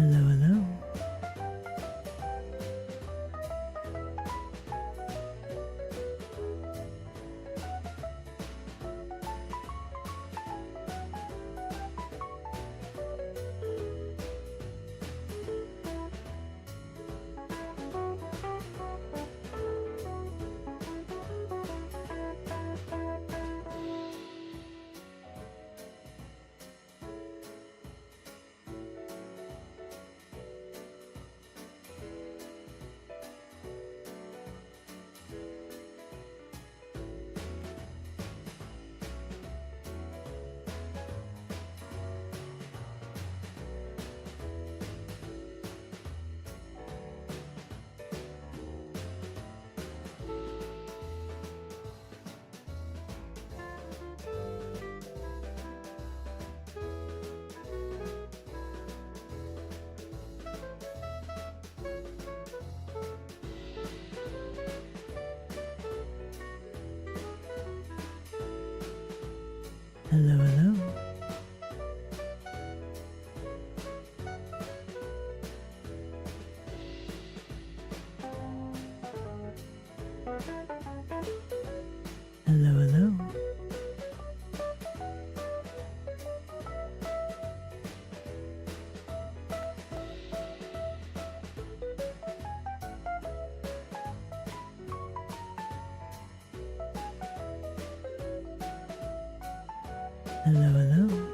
Hello, hello. Hello, hello. Hello, hello. Hello, hello.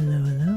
Hello, hello.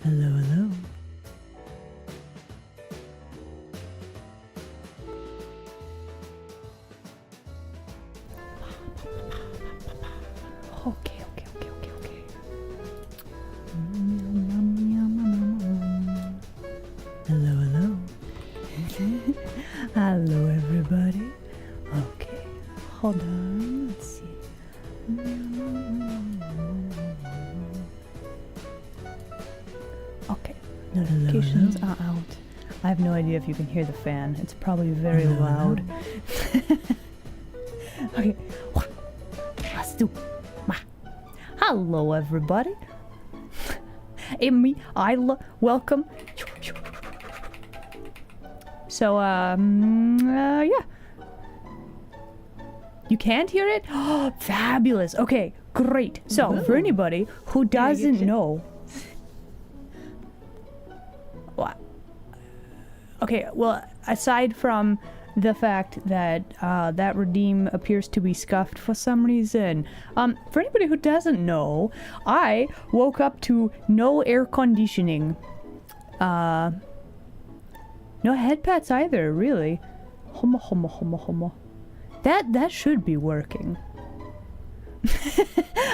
Hello, hello. Okay. Hello, hello. Hello, everybody. Okay, hold on. Let's see. Okay, Hello, notifications hello. are out. I have no idea if you can hear the fan. It's probably very Hello, loud. Okay. Let's do. Hello, everybody. Amy, Isla, welcome. So, yeah. You can't hear it? Oh, fabulous. Okay, great. So, for anybody who doesn't know... What? Okay, well, aside from the fact that that redeem appears to be scuffed for some reason, for anybody who doesn't know, I woke up to no air conditioning. No head pats either, really. Homo. That should be working.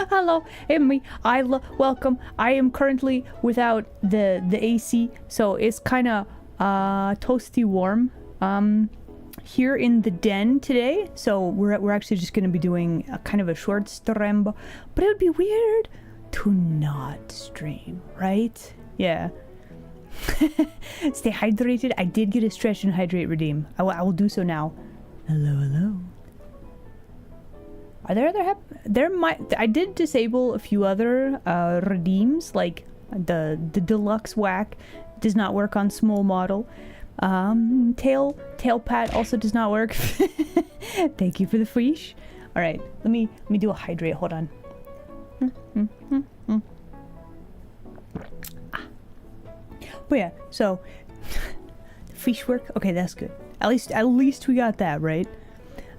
Hello, Amy, Isla, welcome. I am currently without the AC, so it's kind of toasty warm here in the den today. So we're actually just going to be doing a kind of a short stream, but it would be weird to not stream, right? Yeah. Stay hydrated. I did get a stretch and hydrate redeem. I will do so now. Hello, hello. Are there other there might I did disable a few other redeems, like the deluxe whack does not work on small model. Tail pat also does not work. Thank you for the fish. All right, let me do a hydrate. Hold on. But yeah, so the fish work. Okay, that's good. At least we got that right.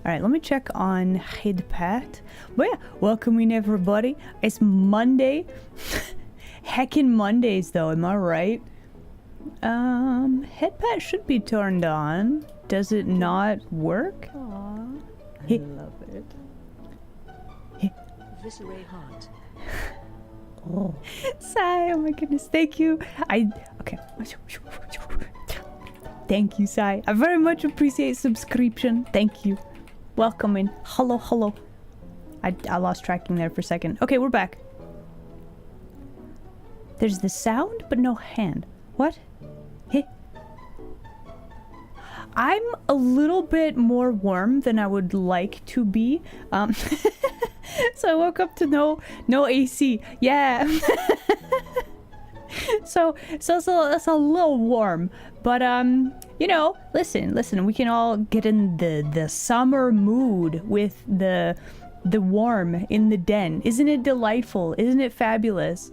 All right, let me check on head pat. But yeah, welcome in everybody. It's Monday. Heckin' Mondays though, am I right? Head pat should be turned on. Does it not work? Aww, I Hey. love it. Hey. Visceral heart. Oh. Sai, oh my goodness, thank you. Okay. Thank you, Sai. I very much appreciate subscription. Thank you. Welcome in. Hello. I lost tracking there for a second. Okay, we're back. There's the sound, but no hand. What? Hey. I'm a little bit more warm than I would like to be. So I woke up to no AC. Yeah. so it's a little warm, but you know, listen, we can all get in the summer mood with the warm in the den. Isn't it delightful? Isn't it fabulous?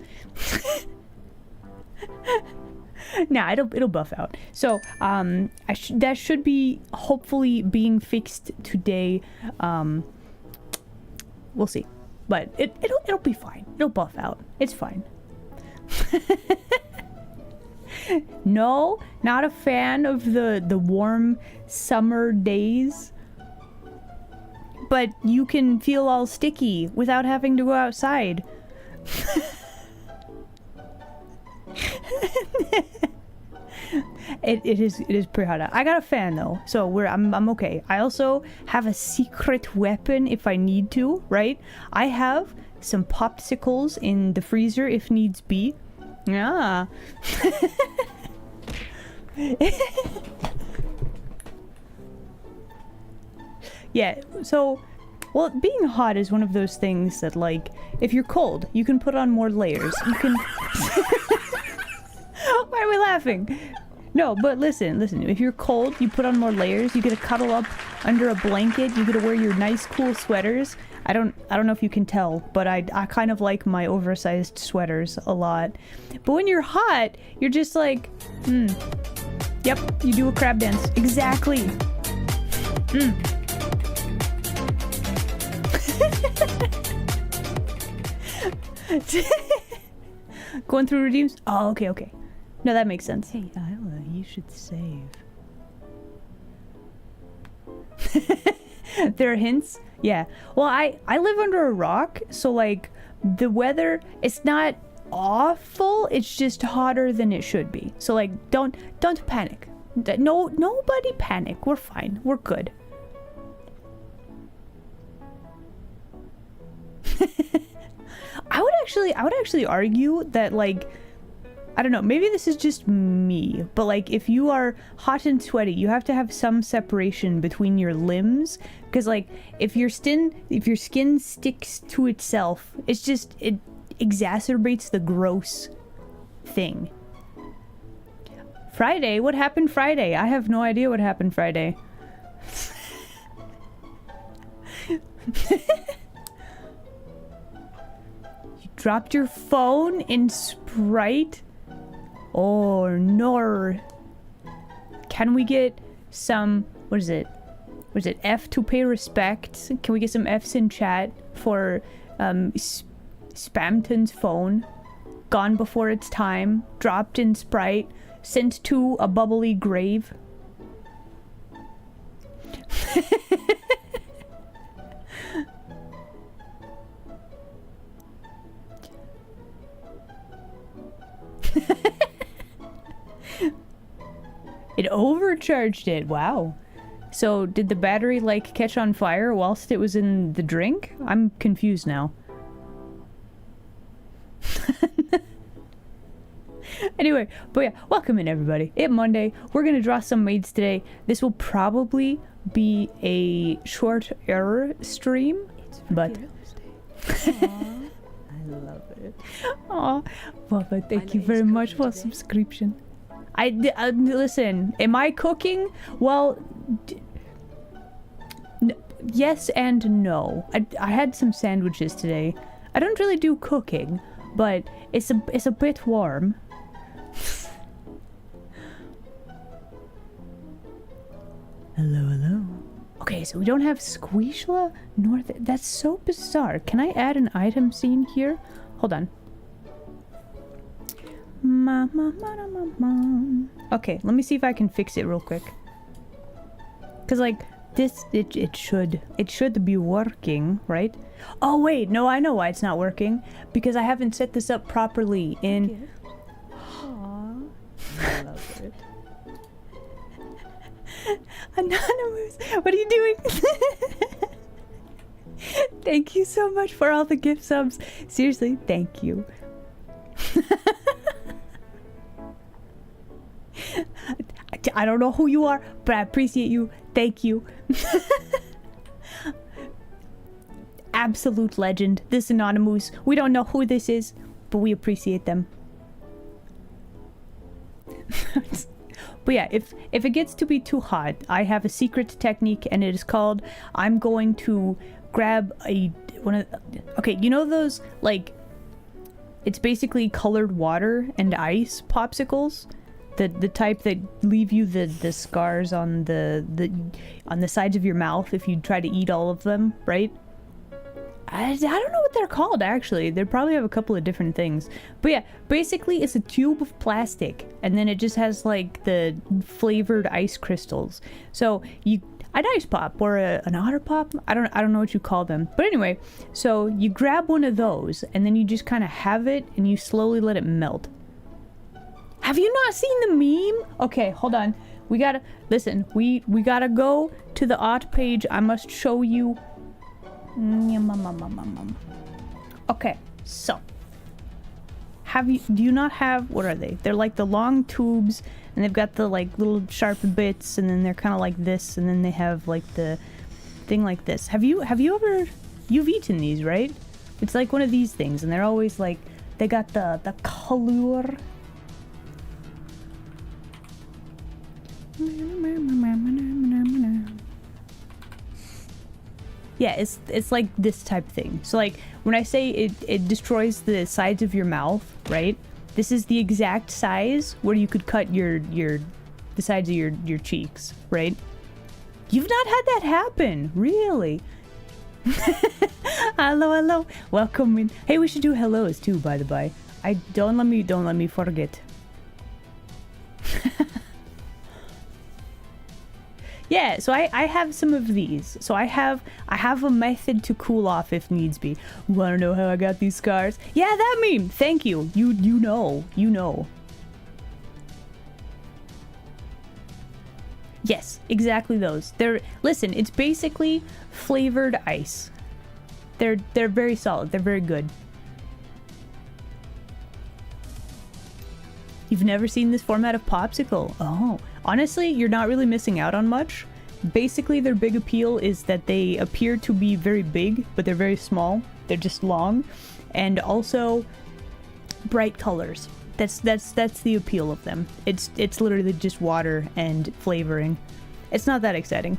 Nah, it'll buff out. So that should be hopefully being fixed today. We'll see, but it'll be fine. It'll buff out. It's fine. No, not a fan of the warm summer days. But you can feel all sticky without having to go outside. It is pretty hot out. I got a fan though, so I'm okay. I also have a secret weapon if I need to, right? I have some popsicles in the freezer if needs be. Yeah. Yeah, so, well, being hot is one of those things that, like, if you're cold, you can put on more layers. You can... Why are we laughing? No, but listen, if you're cold, you put on more layers, you get to cuddle up under a blanket, you get to wear your nice, cool sweaters. I don't know if you can tell, but I kind of like my oversized sweaters a lot. But when you're hot, you're just like, yep, you do a crab dance. Exactly. Going through redeems? Oh, okay. No, that makes sense. Hey, Isla, you should save. There are hints? Yeah. Well, I live under a rock, so, like, the weather, it's not awful, it's just hotter than it should be. So, like, don't panic. No, nobody panic. We're fine. We're good. I would actually argue that, like, I don't know, maybe this is just me, but, like, if you are hot and sweaty, you have to have some separation between your limbs, because, like, if your skin sticks to itself, it exacerbates the gross thing. Friday? What happened Friday? I have no idea what happened Friday. Dropped your phone in Sprite? Oh no. Can we get some, what is it? F to pay respect? Can we get some Fs in chat for Spamton's phone? Gone before its time, dropped in Sprite, sent to a bubbly grave. It overcharged it. Wow. So did the battery, like, catch on fire whilst it was in the drink? I'm confused now. Anyway, but yeah, welcome in everybody. It's Monday. We're gonna draw some maids today. This will probably be a shorter stream, but Aww, I love it. Aw, Papa, thank you very much for subscription. Listen, am I cooking? Well, yes and no. I had some sandwiches today. I don't really do cooking, but it's a bit warm. Hello. Okay, so we don't have Squishla nor that's so bizarre. Can I add an item scene here? Hold on. Okay, let me see if I can fix it real quick. Cause like this, it should be working, right? Oh wait, no, I know why it's not working. Because I haven't set this up properly in. Aww, I love it. Anonymous, what are you doing? Thank you so much for all the gift subs. Seriously, thank you. I don't know who you are, but I appreciate you. Thank you. Absolute legend. This Anonymous. We don't know who this is, but we appreciate them. But yeah, if it gets to be too hot, I have a secret technique, and it is called, I'm going to grab okay, you know those, like, It's basically colored water and ice popsicles. The type that leave you the scars on the sides of your mouth if you try to eat all of them, right? I don't know what they're called, actually. They probably have a couple of different things. But yeah, basically it's a tube of plastic, and then it just has like the flavored ice crystals. So an ice pop or an otter pop, I don't know what you call them. But anyway, so you grab one of those, and then you just kind of have it, and you slowly let it melt. Have you not seen the meme? Okay, hold on. We gotta listen. We gotta go to the art page. I must show you. Okay, so do you not have, what are they? They're like the long tubes, and they've got the like little sharp bits, and then they're kind of like this, and then they have like the thing like this. You've eaten these, right? It's like one of these things, and they're always like, they got the color. Yeah, it's like this type thing. So like when I say it destroys the sides of your mouth, right? This is the exact size where you could cut the sides of your cheeks, right? You've not had that happen, really? Hello, welcome in. Hey, we should do hellos too, by the by. Don't let me forget. Yeah, so I have some of these. So I have a method to cool off if needs be. Wanna know how I got these scars? Yeah, that meme. Thank you. You know. Yes, exactly those. Listen, it's basically flavored ice. They're very solid. They're very good. You've never seen this format of popsicle? Oh. Honestly, you're not really missing out on much. Basically, their big appeal is that they appear to be very big, but they're very small. They're just long. And also, bright colors. That's the appeal of them. It's literally just water and flavoring. It's not that exciting.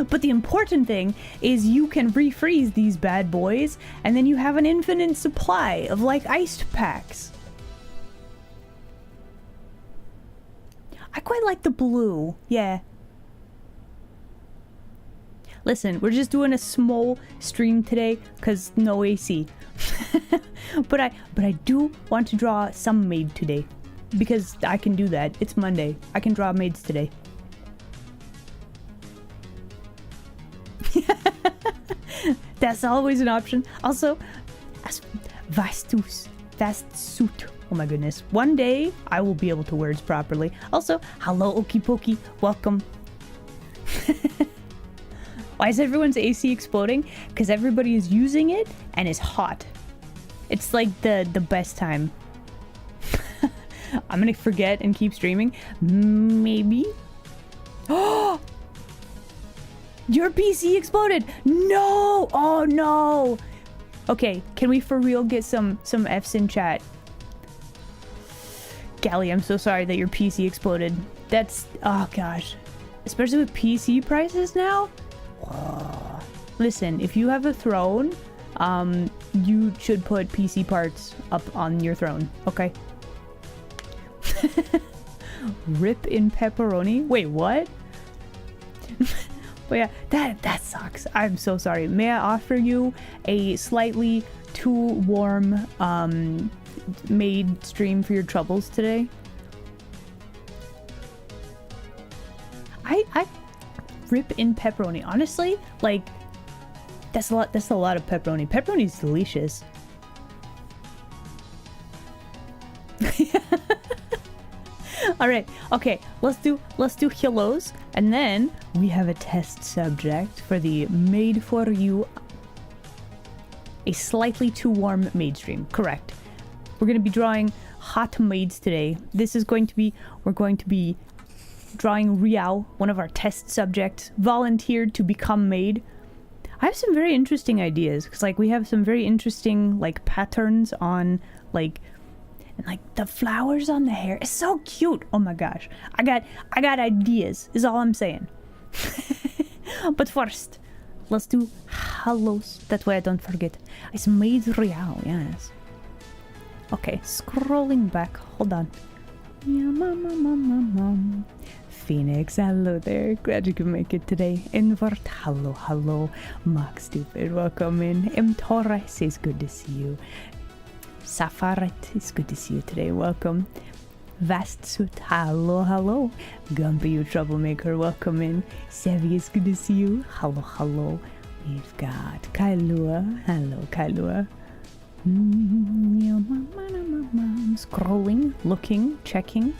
But the important thing is you can refreeze these bad boys, and then you have an infinite supply of, like, iced packs. I quite like the blue. Yeah. Listen, we're just doing a small stream today because no AC. but I do want to draw some maid today because I can do that. It's Monday. I can draw maids today. That's always an option. Also, Vastsuit. Oh my goodness. One day, I will be able to words properly. Also, hello, Okie Pokey. Welcome. Why is everyone's AC exploding? Because everybody is using it and it's hot. It's like the best time. I'm gonna forget and keep streaming. Maybe. Oh! Your PC exploded! No! Oh no! Okay, can we for real get some Fs in chat? Gally, I'm so sorry that your PC exploded. That's... oh gosh. Especially with PC prices now? Whoa. Listen, if you have a throne, you should put PC parts up on your throne, okay? Rip in pepperoni? Wait, what? But yeah, that sucks. I'm so sorry. May I offer you a slightly too warm, maid stream for your troubles today? I rip in pepperoni. Honestly, like that's a lot of pepperoni. Pepperoni's delicious. All right. Okay. Let's do hellos, and then we have a test subject for the Maid For You. A slightly too warm maid stream. Correct. We're going to be drawing hot maids today. This is going to be, we're going to be drawing Riao, one of our test subjects, volunteered to become maid. I have some very interesting ideas, because like we have some very interesting like patterns on like, and like the flowers on the hair. It's so cute. Oh my gosh. I got ideas, is all I'm saying. But first, let's do hellos. That way I don't forget. It's Maid Riao, yes. Okay, scrolling back. Hold on. Yeah, mom. Phoenix, hello there. Glad you could make it today. Invert, hello. Mark Stupid, welcome in. M. Torres, it's good to see you. Safaret, it's good to see you today. Welcome. Vastsuit, hello. Gumpy, you troublemaker, welcome in. Sevi, it's good to see you. Hello. We've got Kailua. Hello, Kailua. Scrolling, looking, checking.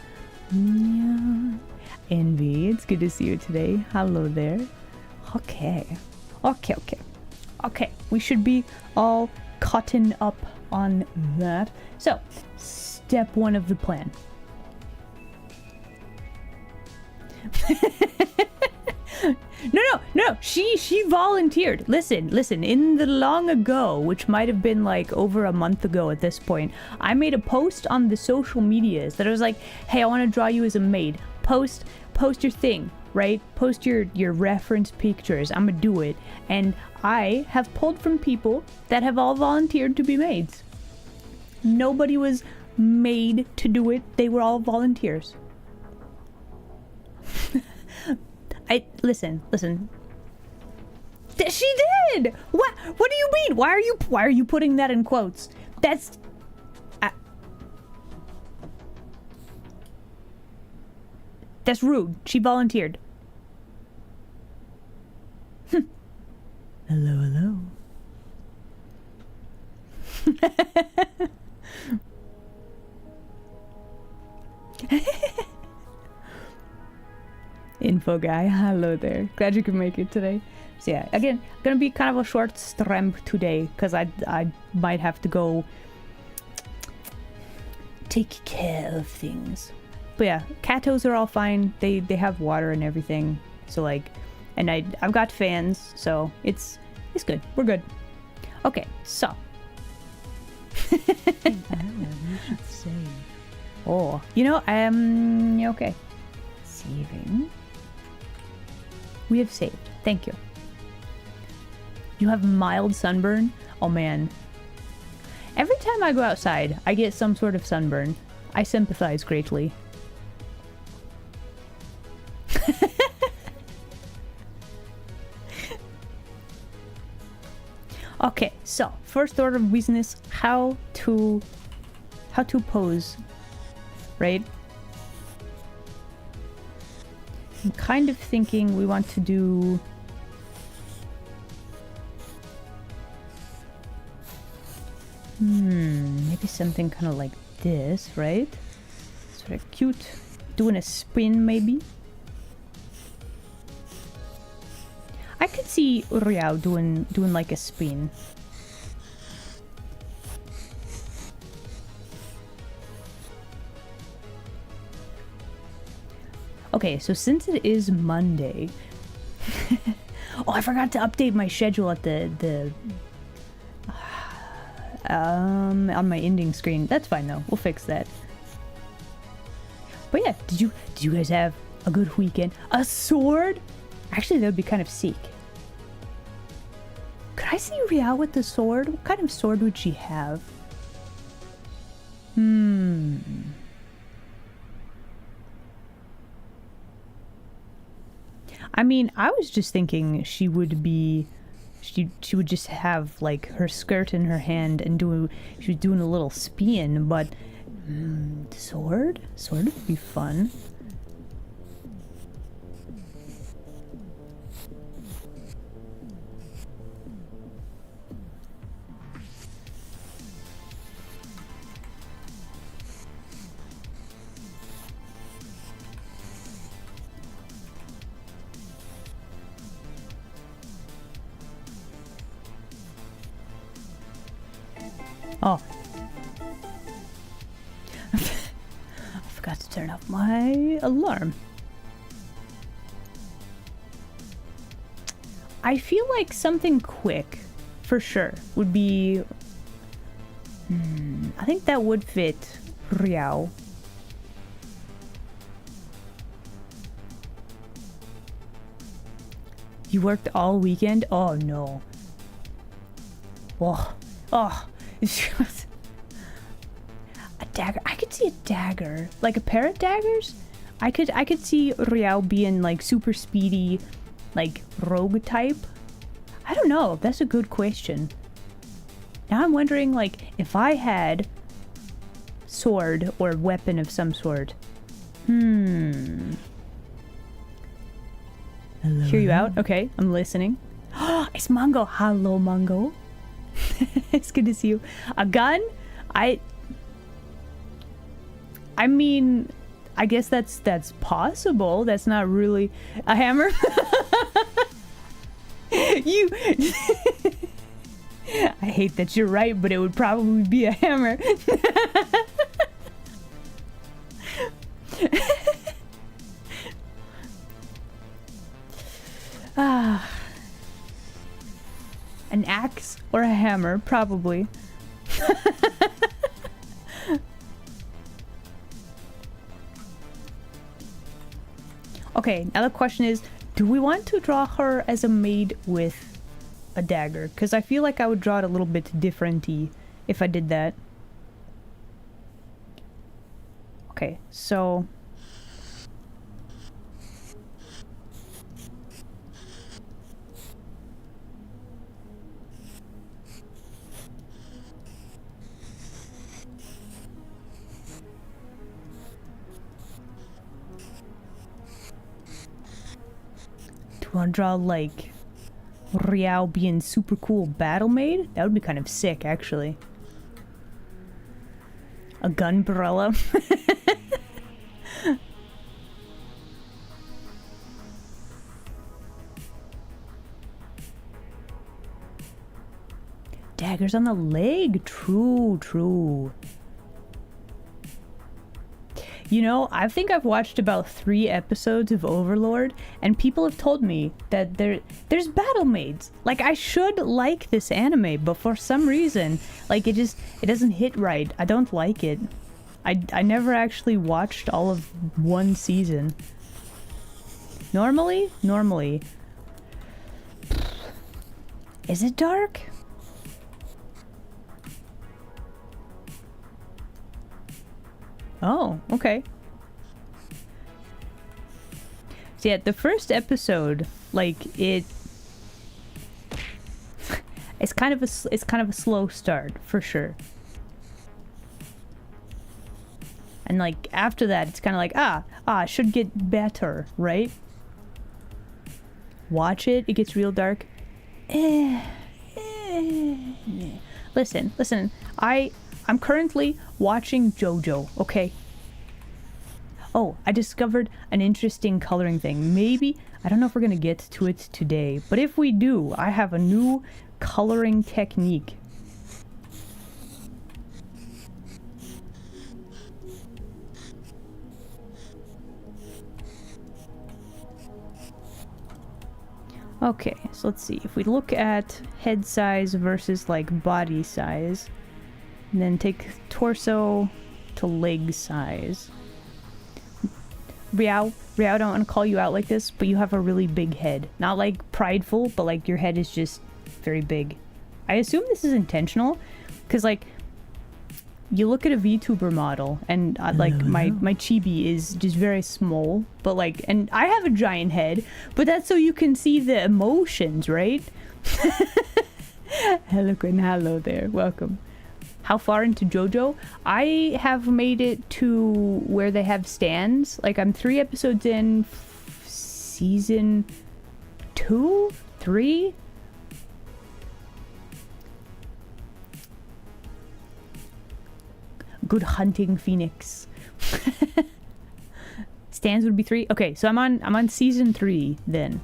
Envy, it's good to see you today. Hello there. Okay. We should be all caught up on that. So, step one of the plan. No. She volunteered. Listen. In the long ago, which might have been like over a month ago at this point, I made a post on the social medias that I was like, hey, I want to draw you as a maid. Post your thing, right? Post your reference pictures. I'm gonna do it. And I have pulled from people that have all volunteered to be maids. Nobody was made to do it. They were all volunteers. Listen. She did. What do you mean? Why are you putting that in quotes? That's rude. She volunteered. Hello. Info guy, hello there. Glad you could make it today. So yeah, again, gonna be kind of a short stream today because I might have to go take care of things. But yeah, catos are all fine. They have water and everything. So like, and I've got fans, so it's good. We're good. Okay, so. You should save. Oh, okay. Saving. We have saved. Thank you. You have mild sunburn? Oh man. Every time I go outside, I get some sort of sunburn. I sympathize greatly. Okay, so first order of business, how to pose, right? I'm kind of thinking we want to do maybe something kind of like this, right? Sort of cute. Doing a spin, maybe. I could see Uriao doing like a spin. Okay, so since it is Monday, oh, I forgot to update my schedule at the on my ending screen. That's fine though. We'll fix that. But yeah, did you guys have a good weekend? A sword? Actually, that would be kind of sick. Could I see Rial with the sword? What kind of sword would she have? I mean, I was just thinking she would just have like her skirt in her hand and she was doing a little spin, but sword would be fun. Oh. I forgot to turn off my alarm. I feel like something quick, for sure, would be... I think that would fit Riao. You worked all weekend? Oh, no. Oh. dagger. I could see a dagger. Like a pair of daggers? I could see Riao being like super speedy, like rogue type. I don't know. That's a good question. Now I'm wondering, like, if I had sword or weapon of some sort. Hello, Hear you out? Okay, I'm listening. It's Mongo. Hello, Mongo. It's good to see you. A gun? I mean, I guess that's possible. That's not really a hammer. You I hate that you're right, but it would probably be a hammer. An axe or a hammer, probably. Okay, now the question is, do we want to draw her as a maid with a dagger? Because I feel like I would draw it a little bit different-y if I did that. Okay, so... do you want to draw, like, Riao being super cool battle maid? That would be kind of sick, actually. A gunbrella. Daggers on the leg. True, true. You know, I think I've watched about 3 episodes of Overlord, and people have told me that there's battle maids. Like, I should like this anime, but for some reason, like, it doesn't hit right. I don't like it. I never actually watched all of 1 season. Normally? Is it dark? Oh, okay. So yeah, the first episode, like, it's kind of a slow start for sure. And like after that, it's kind of like it should get better, right? Watch it, it gets real dark. Listen. I'm currently watching JoJo, okay? Oh, I discovered an interesting coloring thing. Maybe, I don't know if we're gonna get to it today, but if we do, I have a new coloring technique. Okay, so let's see. If we look at head size versus like body size, and then take torso to leg size. Riao, I don't want to call you out like this, but you have a really big head. Not like prideful, but like your head is just very big. I assume this is intentional, because like you look at a VTuber model, and like my chibi is just very small, but like, and I have a giant head, but that's so you can see the emotions, right? Hello, Quinn. Hello there. Welcome. How far into JoJo? I have made it to where they have stands. Like, I'm 3 episodes in, season 2? 3? Good hunting, Phoenix. Stands would be 3. Okay, so I'm on season 3 then.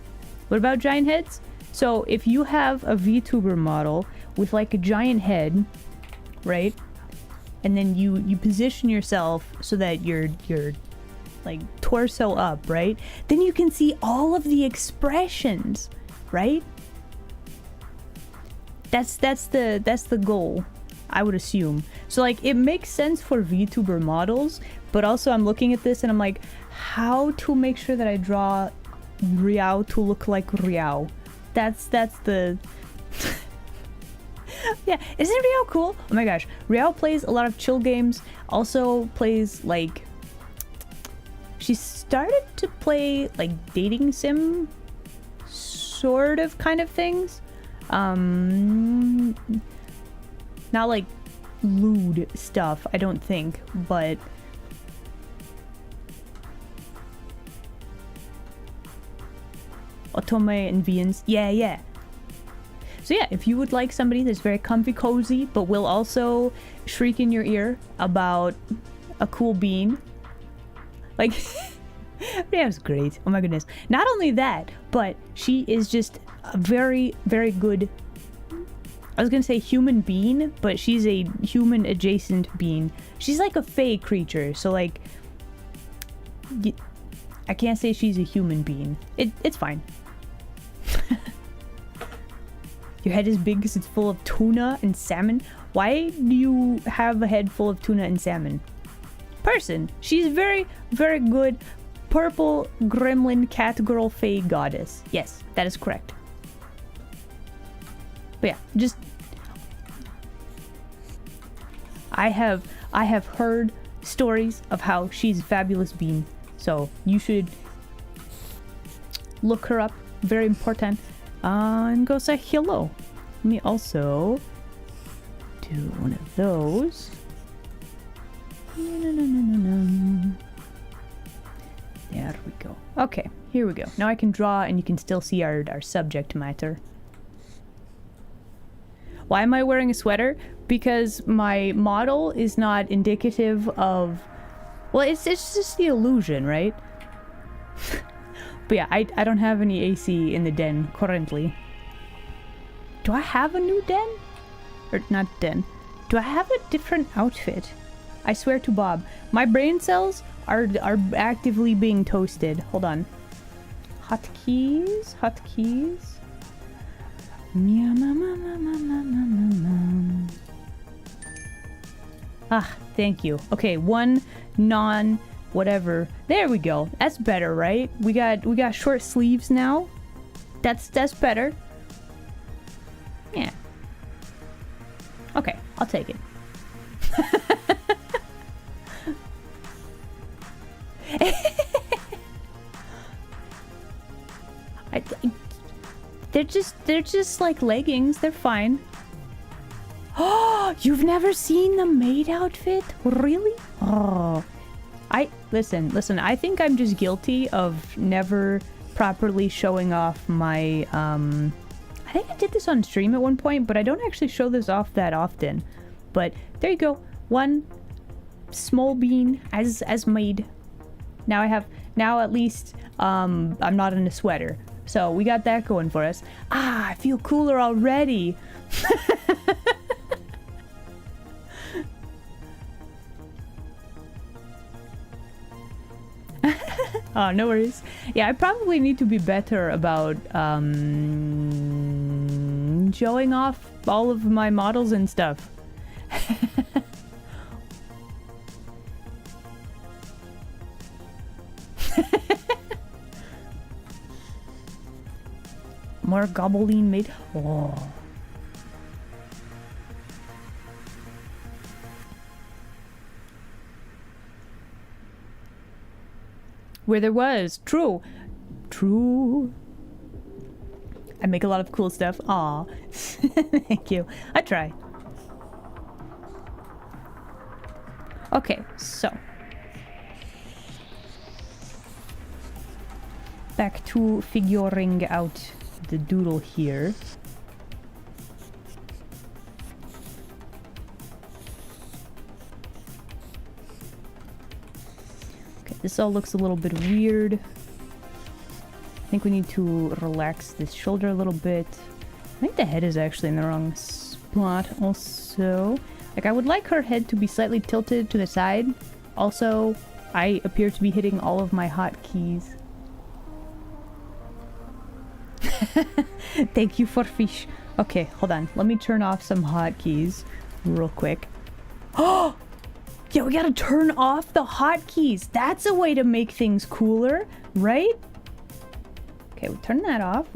What about giant heads? So if you have a VTuber model with like a giant head, right? And then you position yourself so that you're like torso up, right? Then you can see all of the expressions, right? That's the goal, I would assume. So like it makes sense for VTuber models, but also I'm looking at this and I'm like, how to make sure that I draw Riao to look like Riao? That's the Yeah, isn't Riao cool? Oh my gosh, Riao plays a lot of chill games. Also plays like, she started to play like dating sim sort of kind of things. Not like lewd stuff, I don't think, but Otome and Vians, yeah. So yeah, if you would like somebody that's very comfy cozy, but will also shriek in your ear about a cool bean, like, Ria's great. Oh my goodness. Not only that, but she is just a very, very good, I was gonna say human being, but she's a human adjacent being. She's like a fae creature, so like, I can't say she's a human being. It's fine. Your head is big because it's full of tuna and salmon. Why do you have a head full of tuna and salmon? Person. She's very, very good purple gremlin cat girl fae goddess. Yes, that is correct. But yeah, just I have heard stories of how she's a fabulous being. So you should look her up. Very important. And go say hello. Let me also do one of those. There we go. Okay, here we go. Now I can draw and you can still see our subject matter. Why am I wearing a sweater? Because my model is not indicative of... Well, it's just the illusion, right? But yeah, I don't have any AC in the den currently. Do I have a new den? Or not den. Do I have a different outfit? I swear to Bob. My brain cells are actively being toasted. Hold on. Hotkeys? Ah, thank you. Okay, one non whatever. There we go. That's better, right? We got short sleeves now. That's better. Yeah. Okay, I'll take it. They're just like leggings. They're fine. Oh, you've never seen the maid outfit? Really? Oh. Listen, I think I'm just guilty of never properly showing off my, I think I did this on stream at one point, but I don't actually show this off that often. But there you go. One small bean as maid. Now at least, I'm not in a sweater. So we got that going for us. Ah, I feel cooler already. Oh, no worries. Yeah, I probably need to be better about showing off all of my models and stuff. More gobbling made. Oh. Where there was. True. I make a lot of cool stuff. Aw. Thank you. I try. Okay, so. Back to figuring out the doodle here. This all looks a little bit weird. I think we need to relax this shoulder a little bit. I think the head is actually in the wrong spot also. Like, I would like her head to be slightly tilted to the side. Also, I appear to be hitting all of my hotkeys. Thank you for fish. Okay, hold on. Let me turn off some hotkeys real quick. Oh! Yeah, we gotta turn off the hotkeys. That's a way to make things cooler, right? Okay, we turn that off.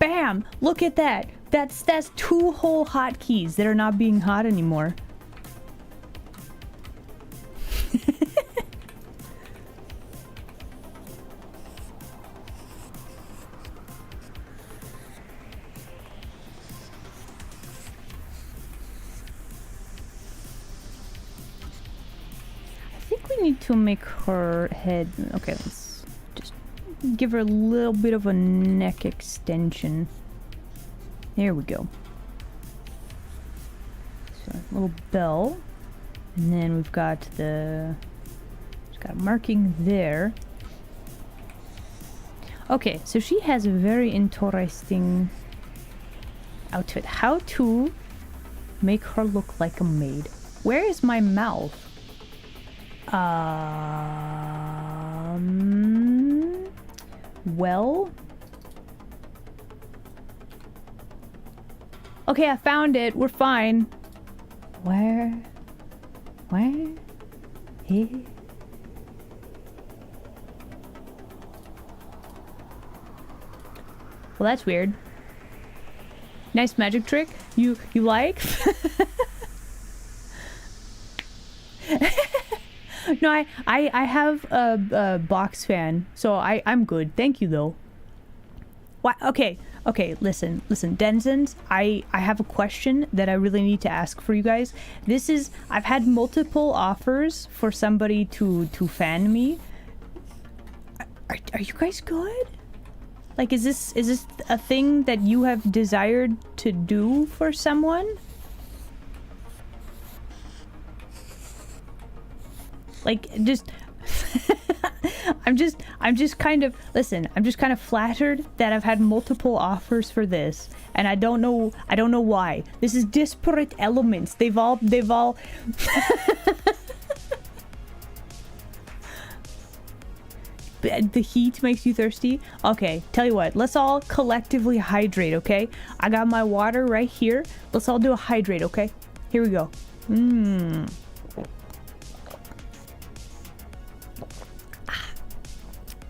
Bam! Look at that. That's 2 whole hotkeys that are not being hot anymore. I think we need to make her head... Okay, let's just give her a little bit of a neck extension. There we go. So, a little bell. And then we've got the... She's got a marking there. Okay, so she has a very interesting outfit. How to make her look like a maid. Where is my mouth? Well... Okay, I found it. We're fine. Where? Here? Well, that's weird. Nice magic trick. You like? No, I have a box fan, so I'm good. Thank you though. What? Okay, listen, denizens, I have a question that I really need to ask for you guys. I've had multiple offers for somebody to fan me. Are you guys good? Like, is this a thing that you have desired to do for someone? Like, just... I'm just kind of flattered that I've had multiple offers for this, and I don't know why. This is disparate elements. They've all The heat makes you thirsty? Okay, tell you what, let's all collectively hydrate, okay? I got my water right here. Let's all do a hydrate, okay? Here we go.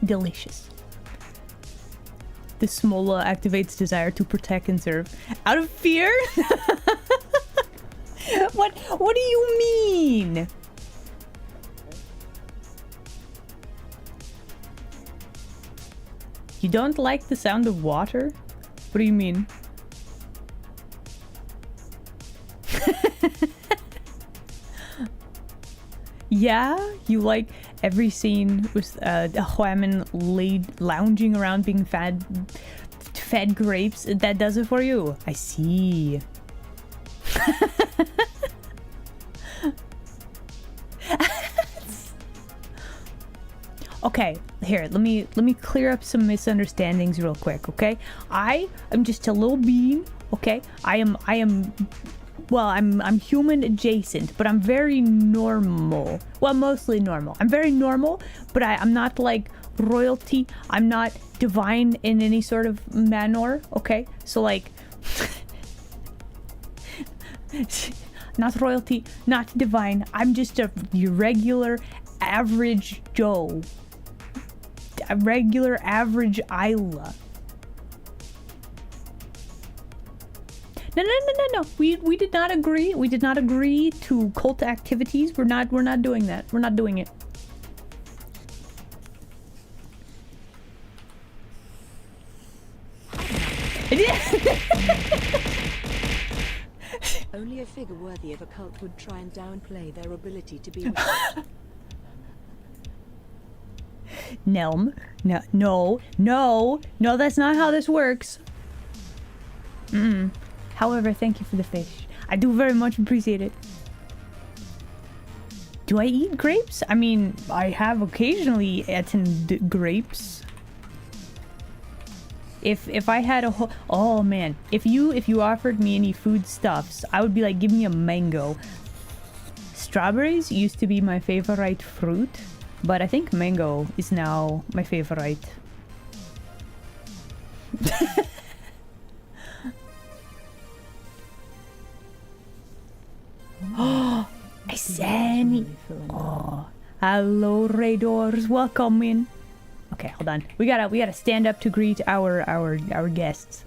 Delicious. The smola activates desire to protect and serve. Out of fear? What do you mean? You don't like the sound of water? What do you mean? Yeah, you like every scene with a woman lounging around being fed grapes. That does it for you. I see. Okay, here, let me clear up some misunderstandings real quick, okay? I am just a little bean, okay? I'm human adjacent, but I'm very normal. Well, mostly normal. I'm very normal, but I'm not like royalty. I'm not divine in any sort of manner, okay? So like, not royalty, not divine. I'm just a regular average Joe. A regular average Isla. No. We did not agree. We did not agree to cult activities. We're not doing that. We're not doing it. Only a figure worthy of a cult would try and downplay their ability to be Nelm. No, that's not how this works. However, thank you for the fish. I do very much appreciate it. Do I eat grapes? I mean, I have occasionally eaten grapes. If I had a whole... Oh, man. If you offered me any foodstuffs, I would be like, give me a mango. Strawberries used to be my favorite fruit, but I think mango is now my favorite. Oh, I said... Oh, hello, raiders. Welcome in. Okay, hold on. We gotta stand up to greet our guests.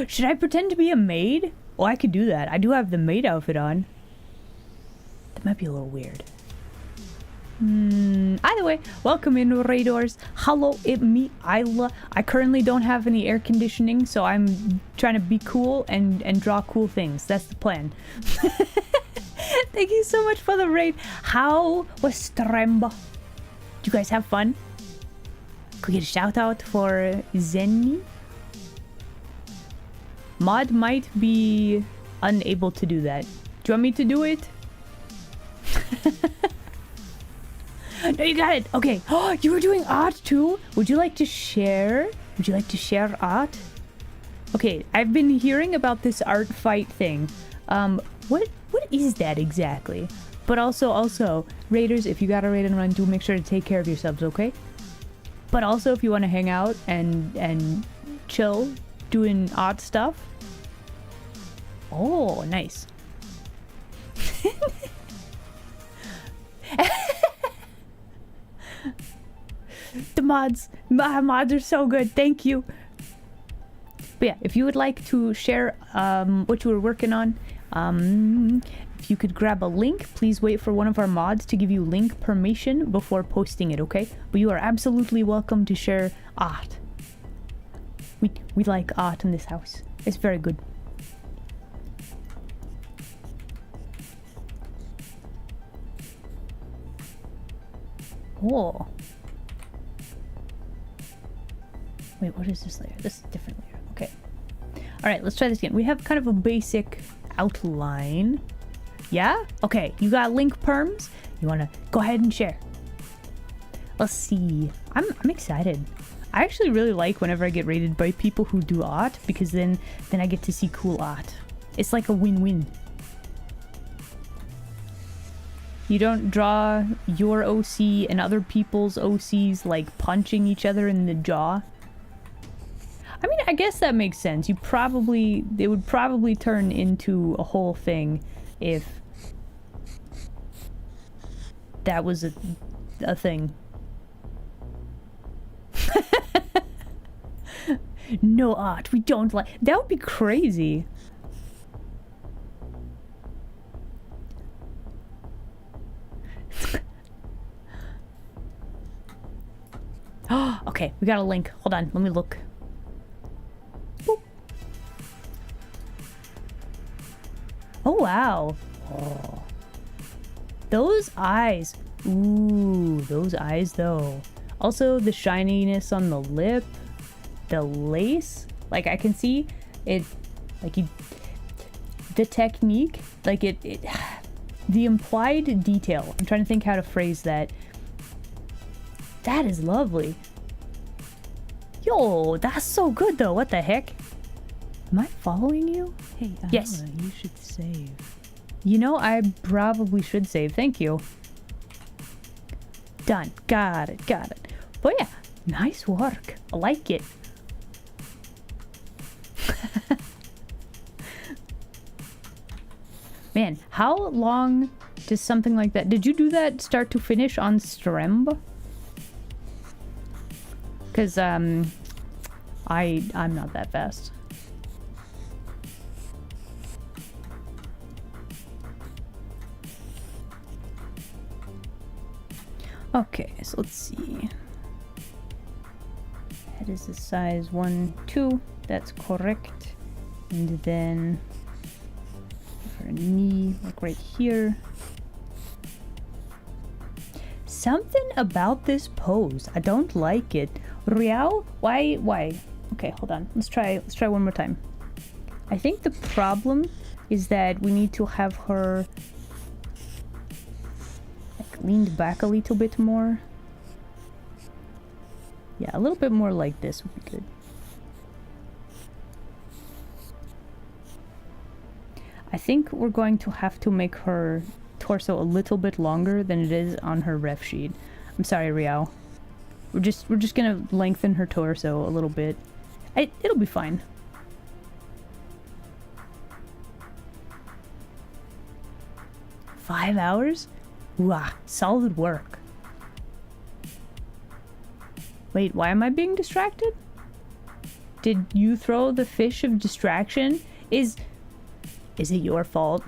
Should I pretend to be a maid? Oh, I could do that. I do have the maid outfit on. That might be a little weird. Either way, welcome in, Raiders. Hello, it me, Isla. I currently don't have any air conditioning, so I'm trying to be cool and draw cool things. That's the plan. Thank you so much for the raid. How was Stremba? Did you guys have fun? Could we get a shout out for Zenny? Mod might be unable to do that. Do you want me to do it? No, you got it. Okay. Oh, you were doing art too? Would you like to share? Would you like to share art? Okay, I've been hearing about this art fight thing. What is that exactly? But also, Raiders, if you got a raid and run, do make sure to take care of yourselves, okay? But also, if you want to hang out and chill, doing art stuff. Oh, nice. The mods are so good. Thank you. But yeah, if you would like to share what you were working on, if you could grab a link, please wait for one of our mods to give you link permission before posting it, okay? But you are absolutely welcome to share art. We like art in this house. It's very good. Oh. Wait, what is this layer? This is a different layer. Okay. Alright, let's try this again. We have kind of a basic outline. Yeah? Okay, you got link perms? You wanna go ahead and share. Let's see. I'm excited. I actually really like whenever I get rated by people who do art, because then I get to see cool art. It's like a win-win. You don't draw your OC and other people's OCs like punching each other in the jaw. I mean, I guess that makes sense. It would probably turn into a whole thing if that was a thing. No art, we don't like. That would be crazy. Okay, we got a link. Hold on, let me look. Boop. Oh, wow. Oh. Those eyes. Ooh, those eyes, though. Also, the shininess on the lip. The lace. Like, I can see it. Like, the technique. Like, the implied detail. I'm trying to think how to phrase that. That is lovely. Yo, that's so good, though. What the heck? Am I following you? Hey, yes. You should save. You know, I probably should save. Thank you. Done. Got it. Got it. But yeah, nice work. I like it. Man, how long does something like that... Did you do that start to finish on Stremb? Because, I'm not that fast. Okay, so let's see. Head is the size 1, 2. That's correct. And then her knee, like right here. Something about this pose. I don't like it. Riao? Why? Okay, hold on. Let's try one more time. I think the problem is that we need to have her like leaned back a little bit more. Yeah, a little bit more like this would be good. I think we're going to have to make her torso a little bit longer than it is on her ref sheet. I'm sorry, Riao. We're just gonna lengthen her torso a little bit. It'll be fine. $5 hours? Wow, solid work. Wait, why am I being distracted? Did you throw the fish of distraction? Is it your fault?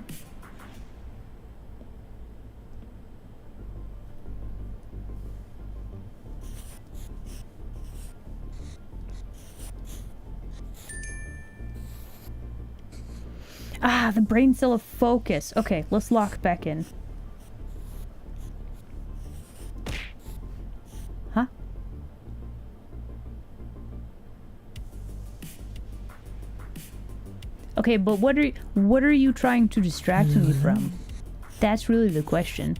Ah, the brain cell of focus. Okay, let's lock back in. Huh? Okay, but what are you trying to distract me from? That's really the question.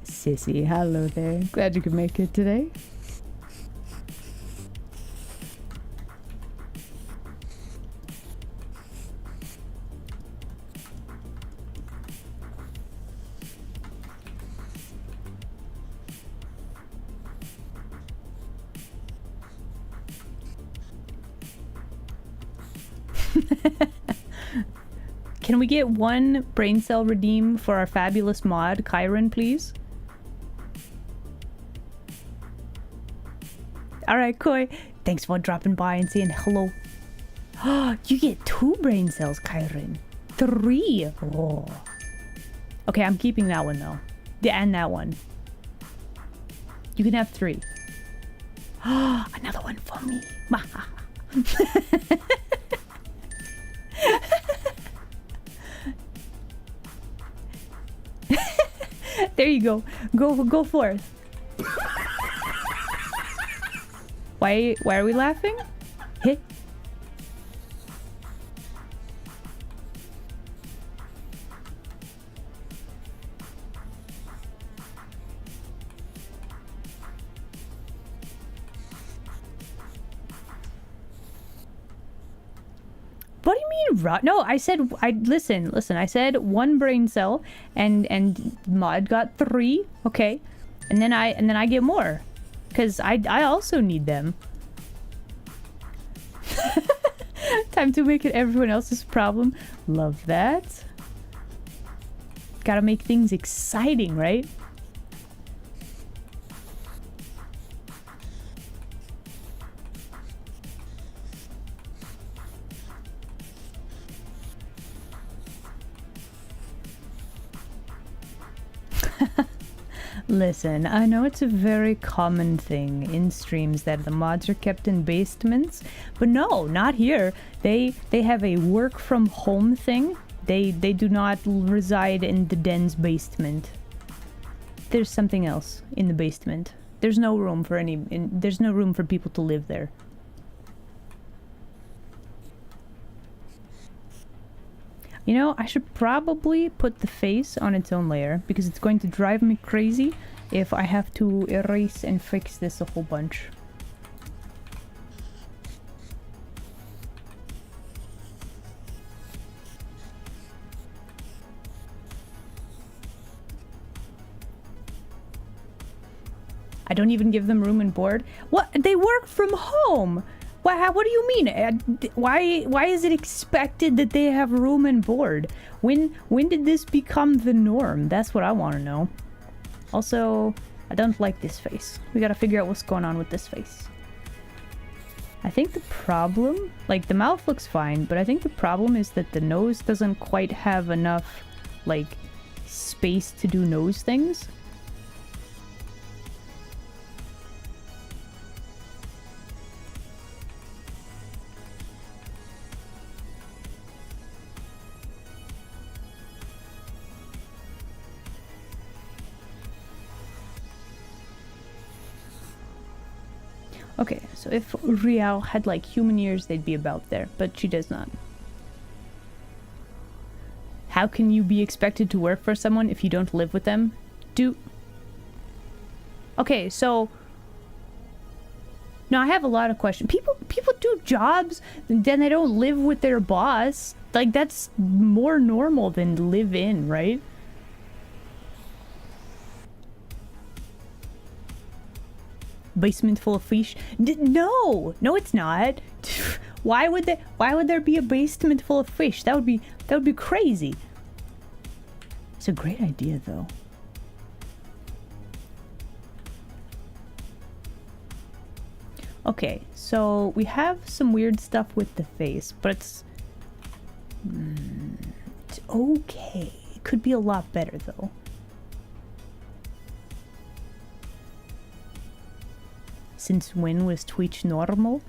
Sissy, hello there. Glad you could make it today. Can we get one brain cell redeem for our fabulous mod, Kyron, please? Alright, Koi. Thanks for dropping by and saying hello. You get 2 brain cells, Kyron. 3. Oh. Okay, I'm keeping that one though. Yeah, and that one. You can have 3. Another one for me. There you go. Go forth. Why are we laughing? Heh. What do you mean rot? No, I said listen. I said 1 brain cell and mod got 3, okay? And then I get more cuz I also need them. Time to make it everyone else's problem. Love that. Got to make things exciting, right? Listen, I know it's a very common thing in streams that the mods are kept in basements, but no, not here. They have a work from home thing. They do not reside in the den's basement. There's something else in the basement. There's no room for there's no room for people to live there. You know, I should probably put the face on its own layer because it's going to drive me crazy if I have to erase and fix this a whole bunch. I don't even give them room and board. What? They work from home! What do you mean? Why is it expected that they have room and board? When did this become the norm? That's what I want to know. Also, I don't like this face. We gotta figure out what's going on with this face. I think the problem, like the mouth looks fine, but I think the problem is that the nose doesn't quite have enough, like, space to do nose things. Okay, so if Riao had like human ears, they'd be about there, but she does not. How can you be expected to work for someone if you don't live with them? Okay, so now I have a lot of questions. People do jobs, then they don't live with their boss. Like, that's more normal than live in, right? Basement full of fish? No, it's not. Why would there be a basement full of fish? That would be crazy. It's a great idea, though. Okay, so we have some weird stuff with the face, but it's okay. It could be a lot better though. Since when was Twitch normal?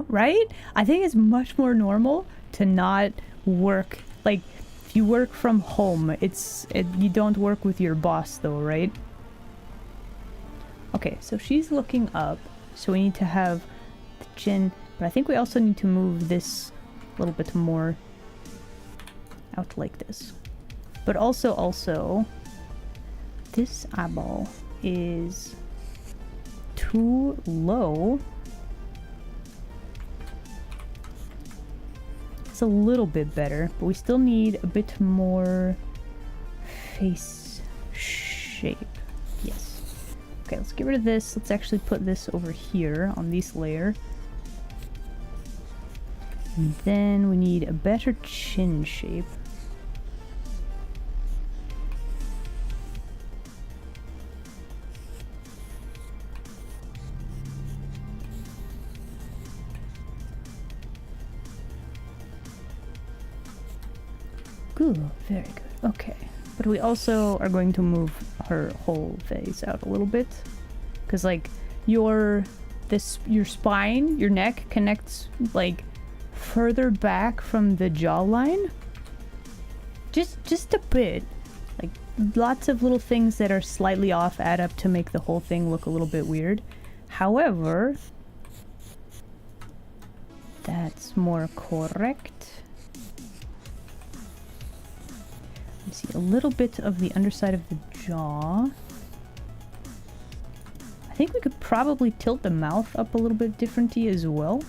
Right? I think it's much more normal to not work. Like, if you work from home, you don't work with your boss though, right? Okay, so she's looking up, so we need to have the chin, but I think we also need to move this a little bit more out like this. But also, this eyeball is too low. It's a little bit better, but we still need a bit more face shape. Yes. Okay, let's get rid of this. Let's actually put this over here on this layer. And then we need a better chin shape. Good, very good. Okay. But we also are going to move her whole face out a little bit. Because, like, your spine, your neck connects, like, further back from the jawline. Just a bit. Like, lots of little things that are slightly off add up to make the whole thing look a little bit weird. However, that's more correct. See a little bit of the underside of the jaw. I think we could probably tilt the mouth up a little bit differently as well.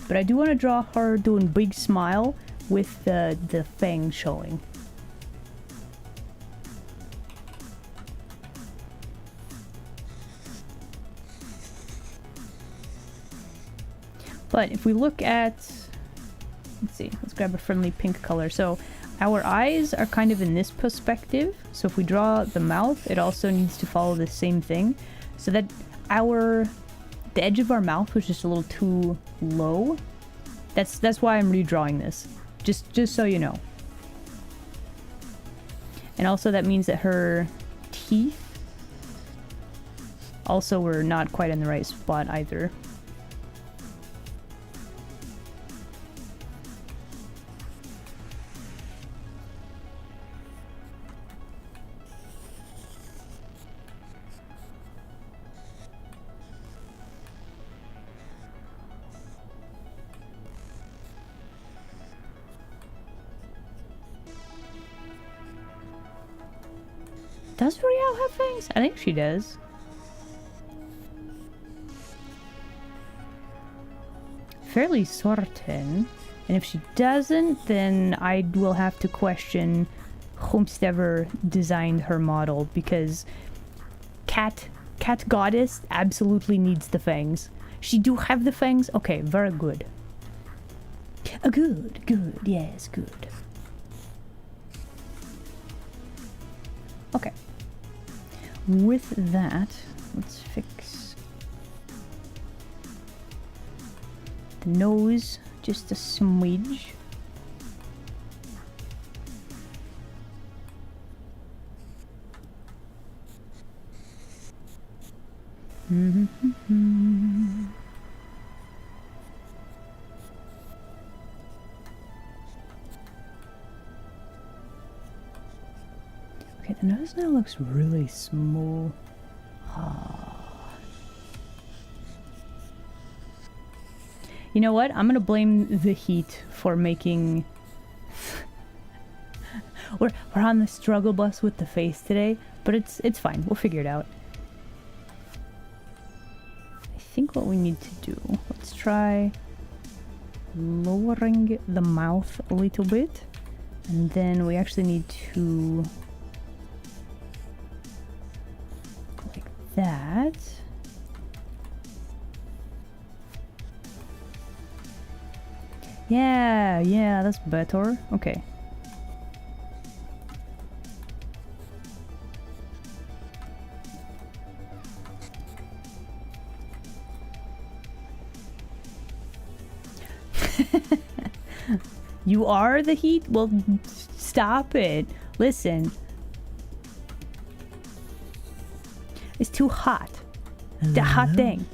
But I do want to draw her doing big smile with the fang showing. But if we look at, let's see, let's grab a friendly pink color. So our eyes are kind of in this perspective, so if we draw the mouth, it also needs to follow the same thing, so that the edge of our mouth was just a little too low. That's why I'm redrawing this, just so you know. And also that means that her teeth also were not quite in the right spot either. Does Riel have fangs? I think she does. Fairly certain. And if she doesn't, then I will have to question whomstever designed her model, because Cat Goddess absolutely needs the fangs. She do have the fangs? Okay, very good. Good, yes, good. Okay. With that, let's fix the nose just a smidge. Okay, the nose now looks really small. You know what? I'm gonna blame the heat for making... we're on the struggle bus with the face today, but it's fine. We'll figure it out. I think what we need to do... Let's try lowering the mouth a little bit. And then we actually need to... go like that. Yeah, that's better. Okay. You are the heat? Well, stop it. Listen. It's too hot. The hot thing.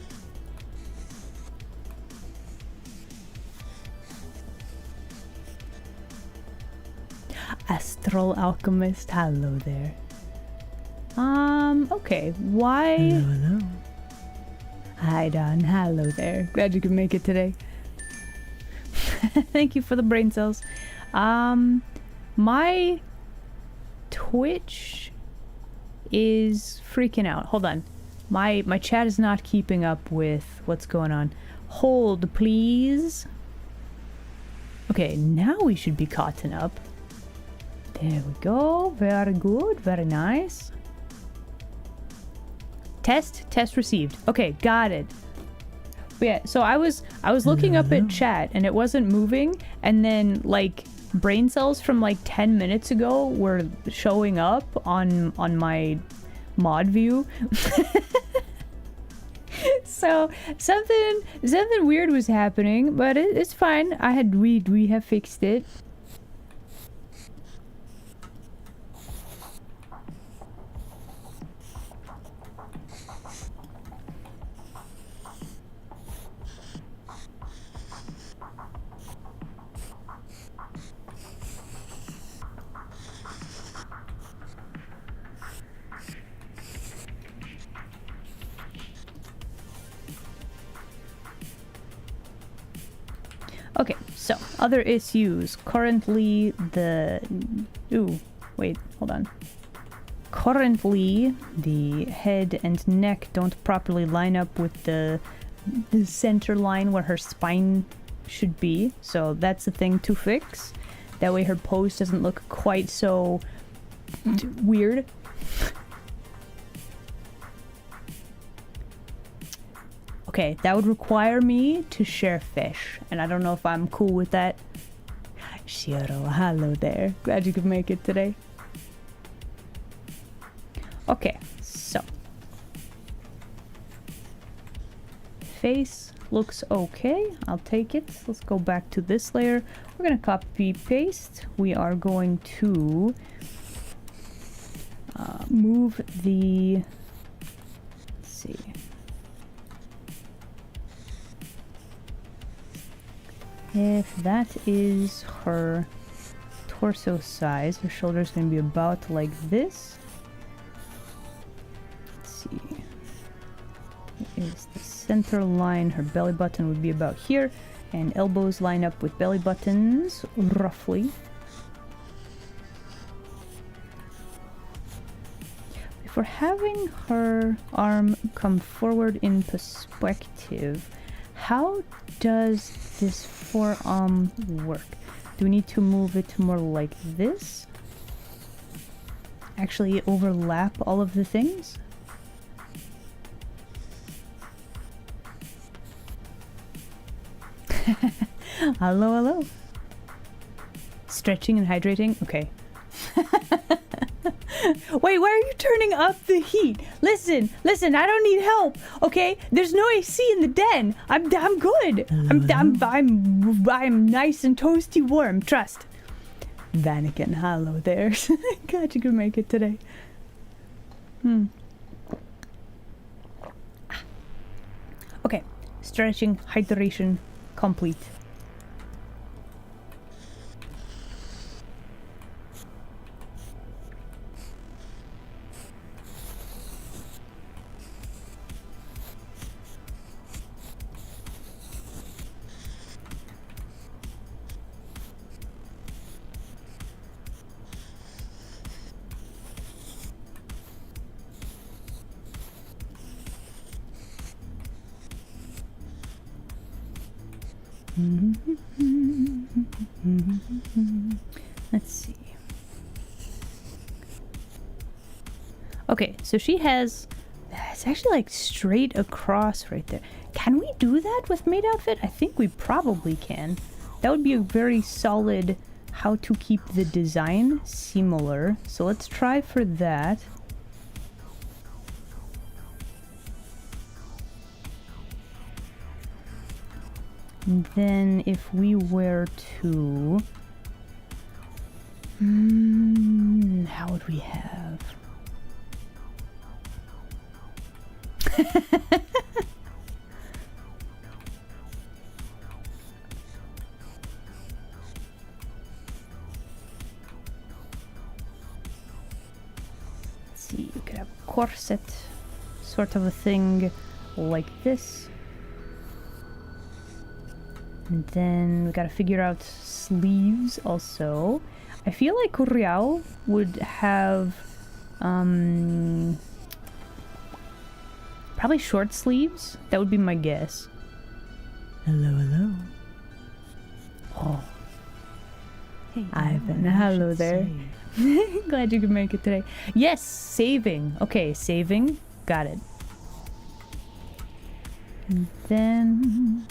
Astral alchemist, hello there. Okay, why? Hello. Hi, Don. Hello there. Glad you could make it today. Thank you for the brain cells. My Twitch is freaking out. Hold on. My chat is not keeping up with what's going on. Hold, please. Okay, now we should be caught up. There we go. Very good. Very nice. Test received. Okay, got it. But yeah, so I was looking up at chat and it wasn't moving, and then like brain cells from like 10 minutes ago were showing up on my mod view. So something weird was happening, but it's fine. We have fixed it. Okay, so other issues. Currently wait, hold on. Currently, the head and neck don't properly line up with the center line where her spine should be. So that's the thing to fix. That way her pose doesn't look quite so weird. Okay, that would require me to share fish, and I don't know if I'm cool with that. Shiro, hello there. Glad you could make it today. Okay, so. Face looks okay. I'll take it. Let's go back to this layer. We're gonna copy paste. We are going to move the, let's see. If that is her torso size, her shoulder's going to be about like this. Let's see. What is the center line? Her belly button would be about here, and elbows line up with belly buttons, roughly. If we're having her arm come forward in perspective, how does this forearm work? Do we need to move it more like this? Actually overlap all of the things? Hello. Stretching and hydrating? Okay. Wait, why are you turning up the heat? Listen, I don't need help, okay? There's no AC in the den. I'm good. I'm nice and toasty warm, trust. Vanakin, hello there. Glad you could make it today. Okay, stretching, hydration, complete. Let's see. Okay, so she has, it's actually like straight across right there. Can we do that with maid outfit? I think we probably can. That would be a very solid how to keep the design similar. So let's try for that. And then if we were to... how would we have? Let's see, you could have a corset, sort of a thing like this. And then we gotta figure out sleeves also. I feel like Uriel would have probably short sleeves. That would be my guess. Hello, hello. Oh, Hey, Ivan, you hello should there. save. Glad you could make it today. Yes, saving. Okay, saving. Got it. And then...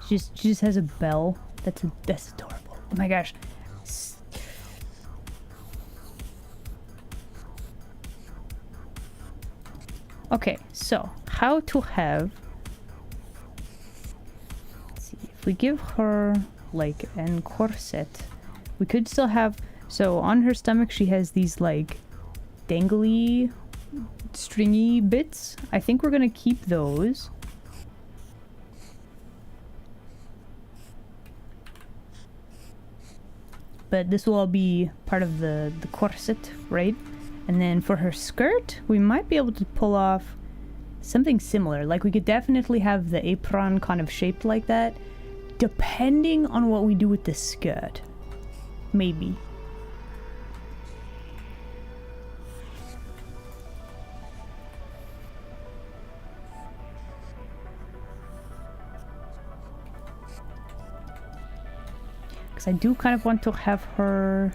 She just has a bell. That's adorable. Oh my gosh. Okay, so how to have... Let's see, if we give her like an corset, we could still have... So on her stomach she has these like dangly, stringy bits. I think we're gonna keep those. But this will all be part of the corset, right? And then for her skirt, we might be able to pull off something similar. Like we could definitely have the apron kind of shaped like that, depending on what we do with the skirt. Maybe. I do kind of want to have her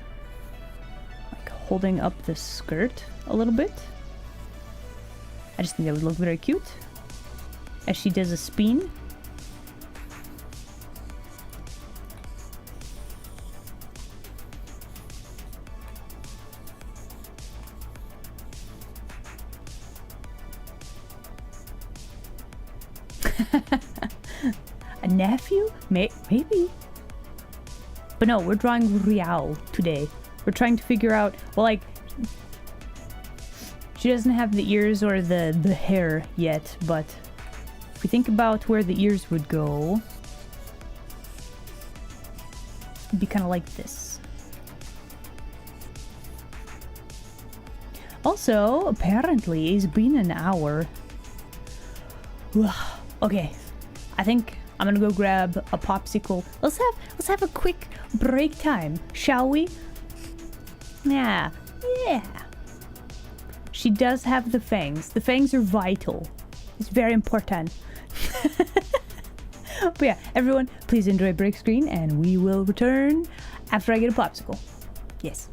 like holding up the skirt a little bit. I just think that would look very cute as she does a spin. A nephew? Maybe. But no, we're drawing Rial today. We're trying to figure out, well, like, she doesn't have the ears or the hair yet, but if we think about where the ears would go, it'd be kind of like this. Also, apparently, it's been an hour. Okay, I think I'm gonna go grab a popsicle. Let's have a quick break time, shall we? Yeah. She does have the fangs. The fangs are vital. It's very important. But yeah, everyone, please enjoy break screen, and we will return after I get a popsicle. Yes.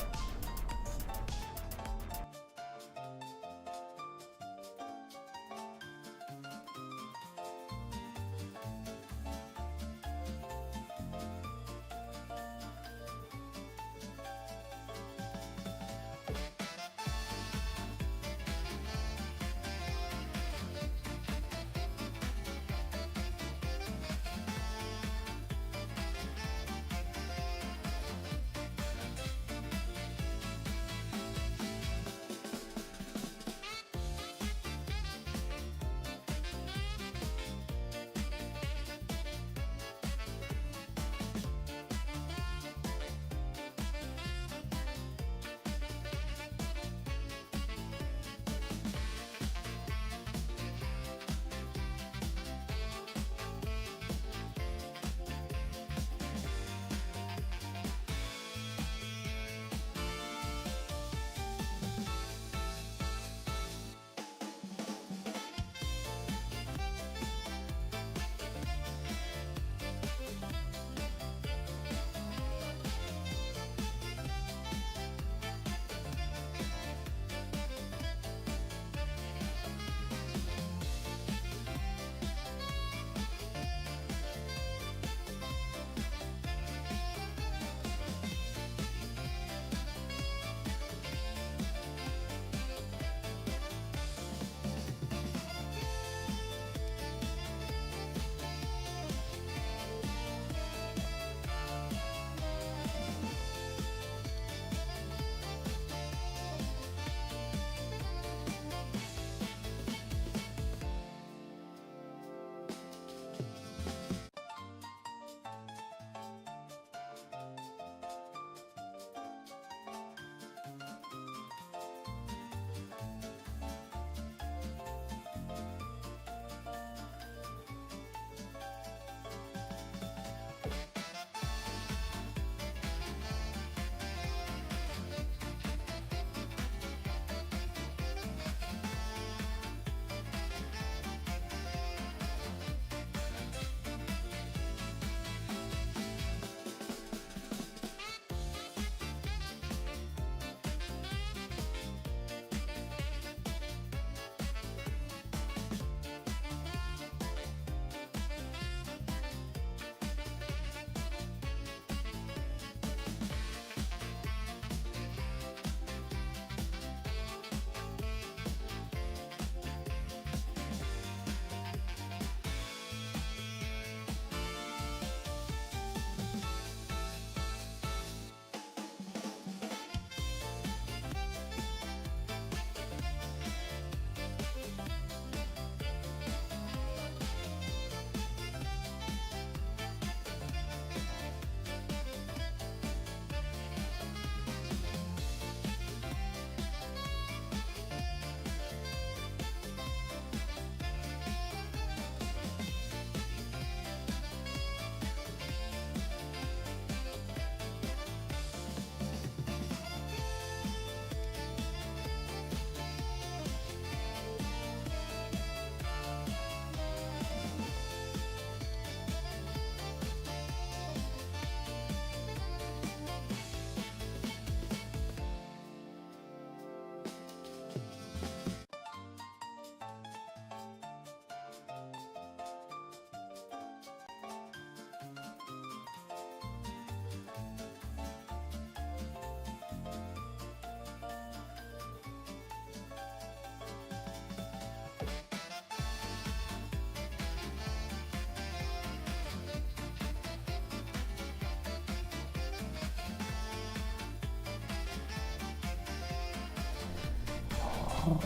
All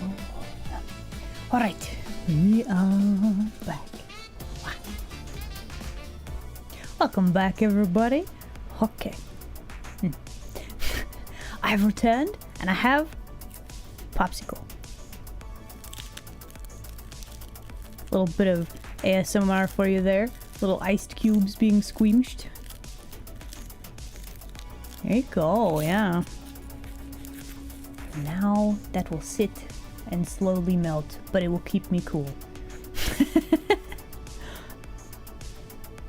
right, we are back. Welcome back, everybody. Okay. I've returned, and I have popsicle. A little bit of ASMR for you there. Little iced cubes being squeamished. There you go, yeah. Now that will sit and slowly melt, but it will keep me cool.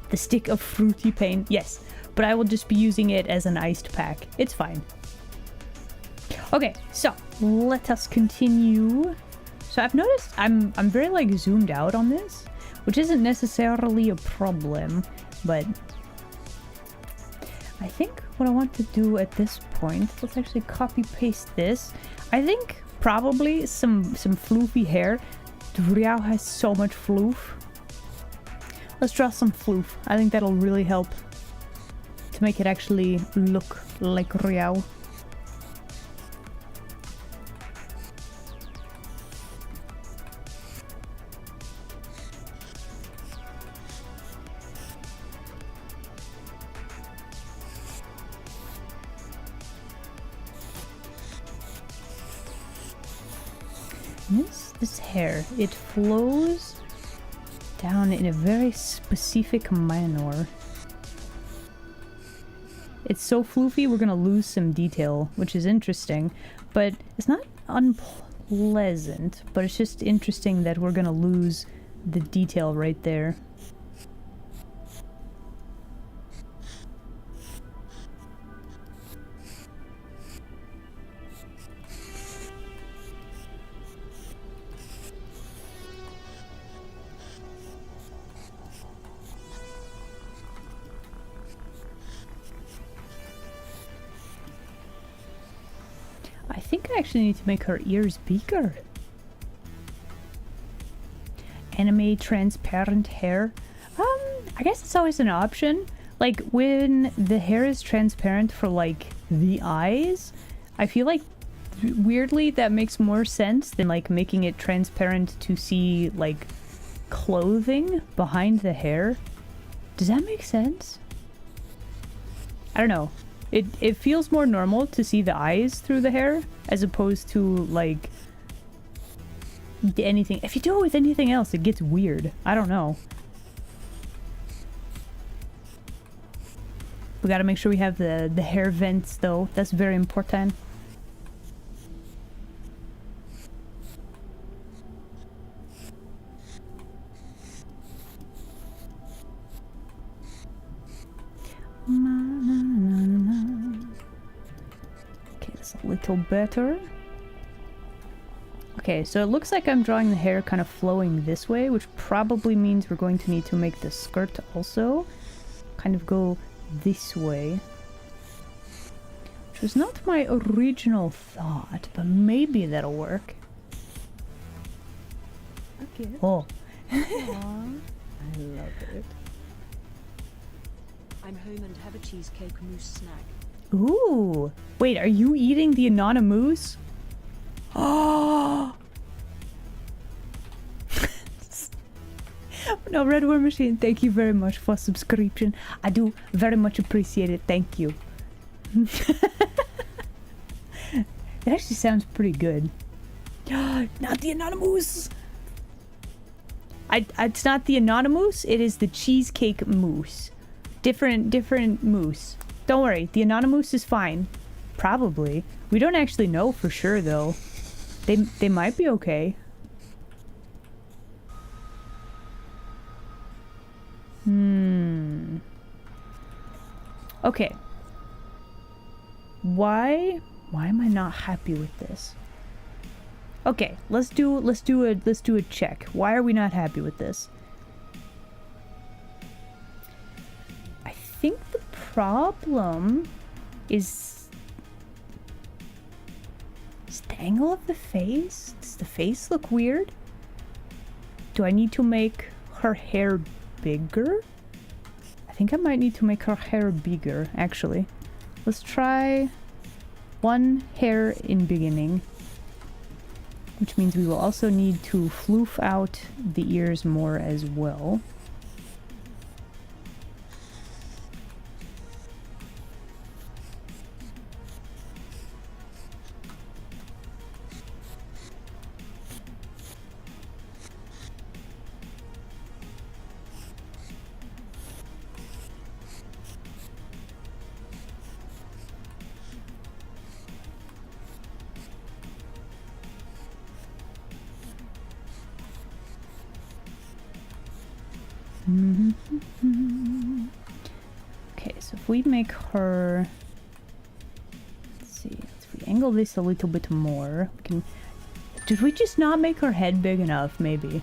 The stick of fruity pain, yes, but I will just be using it as an iced pack. It's fine. Okay, so let us continue. So I've noticed I'm very like zoomed out on this, which isn't necessarily a problem, but I think what I want to do at this point, let's actually copy paste this. I think probably some floofy hair. Riao has so much floof. Let's draw some floof. I think that'll really help to make it actually look like Riao. This hair, it flows down in a very specific manner. It's so floofy, we're gonna lose some detail, which is interesting, but it's not unpleasant, but it's just interesting that we're gonna lose the detail right there. I think I actually need to make her ears bigger. Anime transparent hair. I guess it's always an option. Like when the hair is transparent for like the eyes, I feel like weirdly that makes more sense than like making it transparent to see like clothing behind the hair. Does that make sense? I don't know. It feels more normal to see the eyes through the hair as opposed to like anything. If you do it with anything else, it gets weird. I don't know. We gotta make sure we have the hair vents though. That's very important. Okay, that's a little better. Okay, so it looks like I'm drawing the hair kind of flowing this way, which probably means we're going to need to make the skirt also kind of go this way. Which was not my original thought, but maybe that'll work. Okay. Oh. I love it. I'm home and have a cheesecake mousse snack. Ooh. Wait, are you eating the Anonymous? Oh. No, Red Worm Machine, thank you very much for subscription. I do very much appreciate it. Thank you. It actually sounds pretty good. Not the Anonymous. It's not the Anonymous. It is the cheesecake mousse. Different mousse. Don't worry, the Anonymous is fine. Probably. We don't actually know for sure though. They might be okay. Okay. Why am I not happy with this? Okay, let's do a check. Why are we not happy with this? I think the problem is the angle of the face. Does the face look weird? Do I need to make her hair bigger? I think I might need to make her hair bigger, actually. Let's try one hair in beginning. which means we will also need to floof out the ears more as well. Okay, so if we make her, let's see, if we angle this a little bit more, we can. Did we just not make her head big enough? Maybe.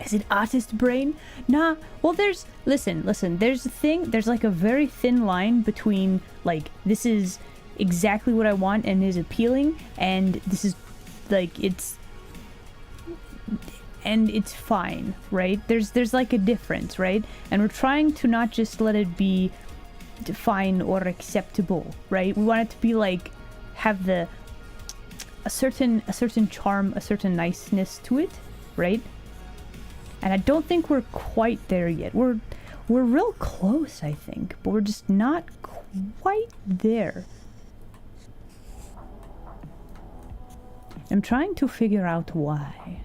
Is it artist brain? Nah. Well, listen. There's a thing. There's like a very thin line between like this is exactly what I want and is appealing, and this is like it's fine, right? There's like a difference, right? And we're trying to not just let it be fine or acceptable, right? We want it to be like have a certain charm, a certain niceness to it, right? And I don't think we're quite there yet. We're real close, I think, but we're just not quite there. I'm trying to figure out why.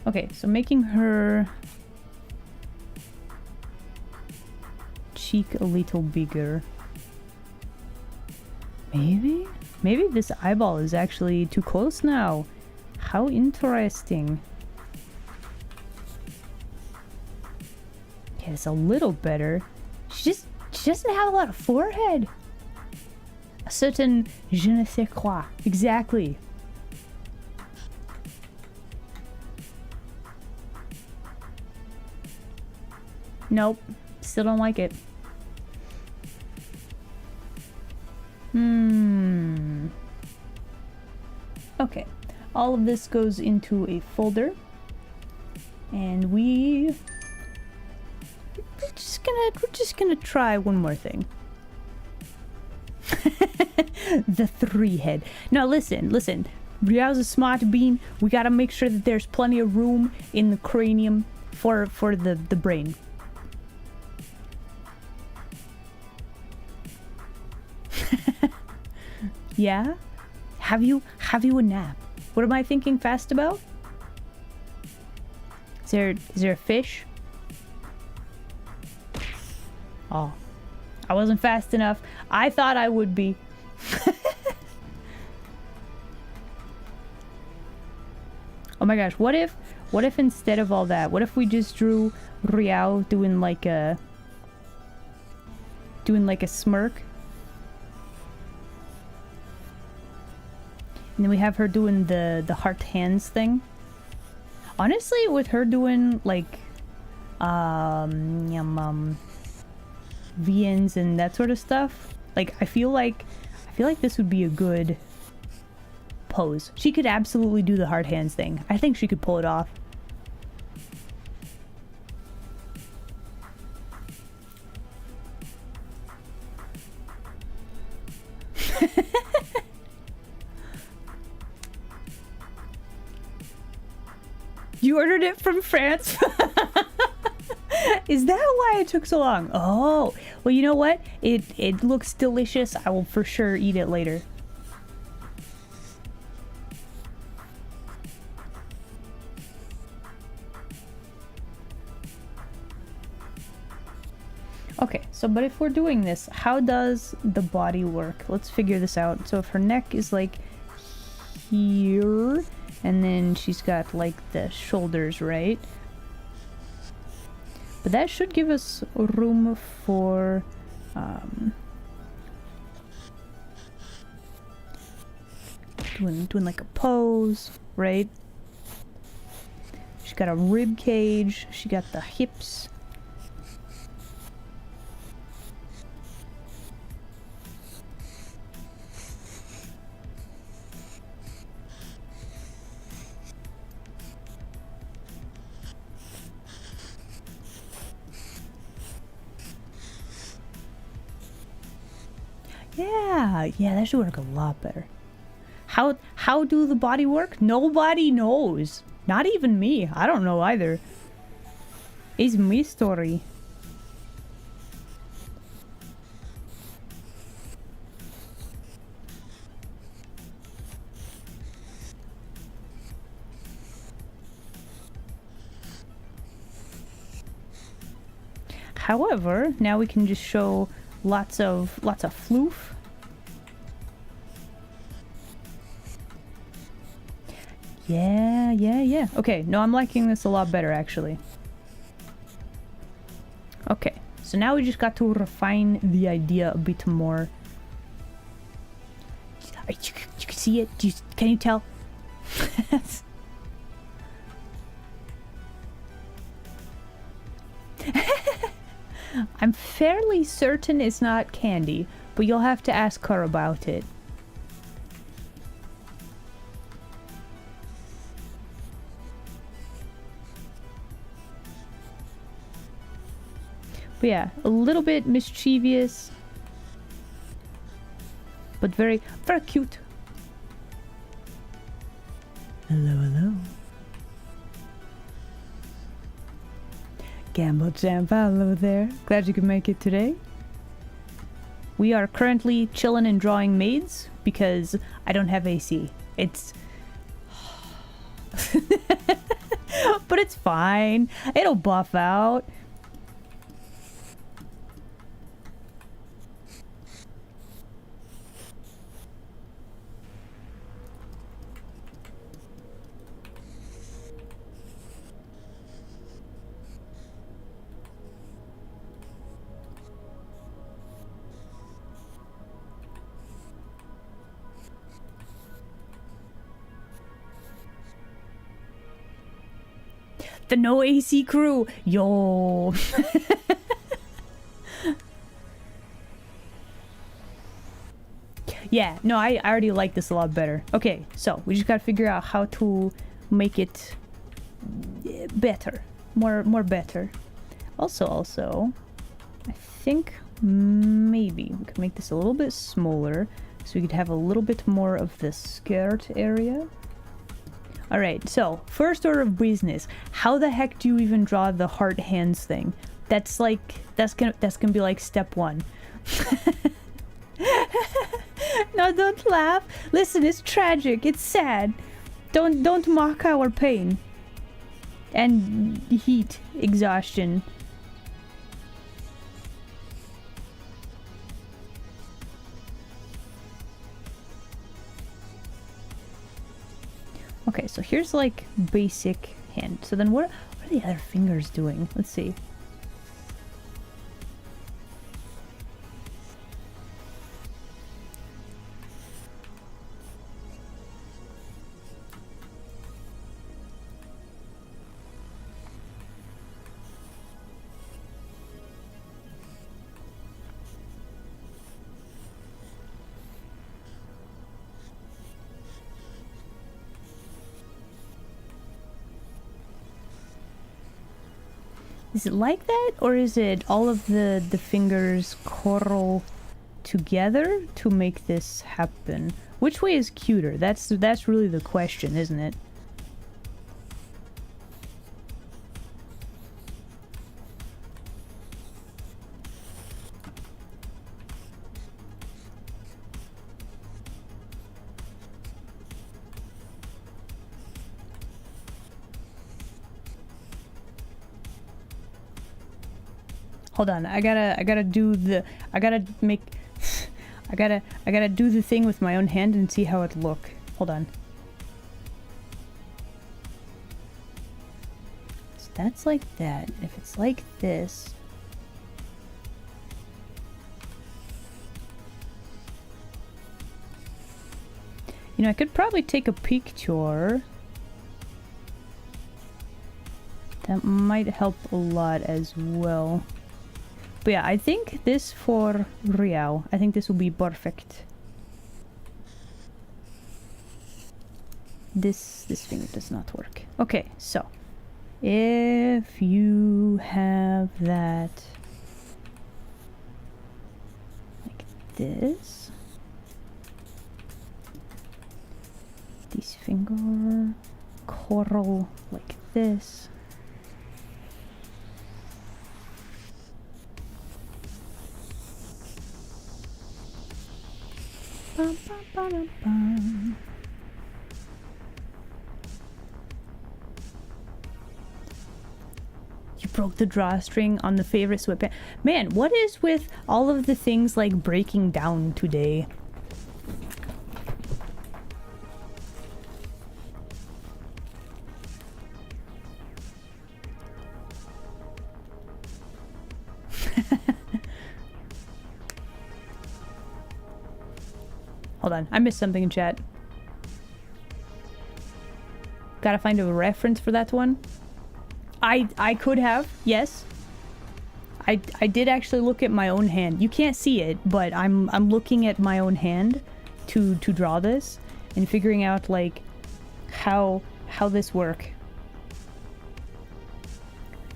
Okay, so making her cheek a little bigger. Maybe this eyeball is actually too close now. How interesting. Okay, it's a little better. She doesn't have a lot of forehead. A certain je ne sais quoi. Exactly. Nope. Still don't like it. Okay. All of this goes into a folder. And we're just gonna try one more thing. The 3 head. Now listen. Riao's a smart bean. We gotta make sure that there's plenty of room in the cranium for the brain. Yeah? Have you a nap? What am I thinking fast about? Is there a fish? Oh. I wasn't fast enough. I thought I would be. Oh my gosh, what if instead of all that, what if we just drew Riao doing like a smirk? And then we have her doing the heart hands thing. Honestly, with her doing like VNs and that sort of stuff, like I feel like this would be a good pose. She could absolutely do the heart hands thing. I think she could pull it off. You ordered it from France? Is that why it took so long? Oh, well, you know what? It looks delicious. I will for sure eat it later. Okay, so but if we're doing this, how does the body work? Let's figure this out. So if her neck is like here, and then she's got like the shoulders, right? But that should give us room for doing like a pose, right? She got a rib cage. She got the hips. Yeah, that should work a lot better. How do the body work? Nobody knows. Not even me. I don't know either. It's my story. However, now we can just show lots of floof. Yeah. Okay, no, I'm liking this a lot better, actually. Okay, so now we just got to refine the idea a bit more. You can see it? Can you tell? I'm fairly certain it's not candy, but you'll have to ask her about it. But yeah, a little bit mischievous, but very, very cute. Hello. Gamble Jam, hello there. Glad you could make it today. We are currently chilling and drawing maids because I don't have AC. It's... but it's fine. It'll buff out. The no AC crew. Yo. Yeah, no, I already like this a lot better. Okay, so we just gotta figure out how to make it better. More better. Also, I think maybe we could make this a little bit smaller so we could have a little bit more of the skirt area. Alright, so, first order of business. How the heck do you even draw the heart hands thing? That's like, that's gonna be like step 1. No, don't laugh. Listen, it's tragic. It's sad. Don't mock our pain. And heat exhaustion. Okay, so here's like basic hand. So then what are the other fingers doing? Let's see. Is it like that, or is it all of the fingers curl together to make this happen? Which way is cuter? That's really the question, isn't it? Hold on, I gotta do the thing with my own hand and see how it look. Hold on. So that's like that. If it's like this. You know, I could probably take a picture. That might help a lot as well. But yeah, I think this for Riao. I think this will be perfect. This finger does not work. Okay, so if you have that like this, this finger, coral like this. Bum, bum, bum, bum. You broke the drawstring on the favorite sweatband. Man, what is with all of the things like breaking down today? Hold on, I missed something in chat. Gotta find a reference for that one. I could have, yes. I did actually look at my own hand. You can't see it, but I'm looking at my own hand to draw this and figuring out like how this work.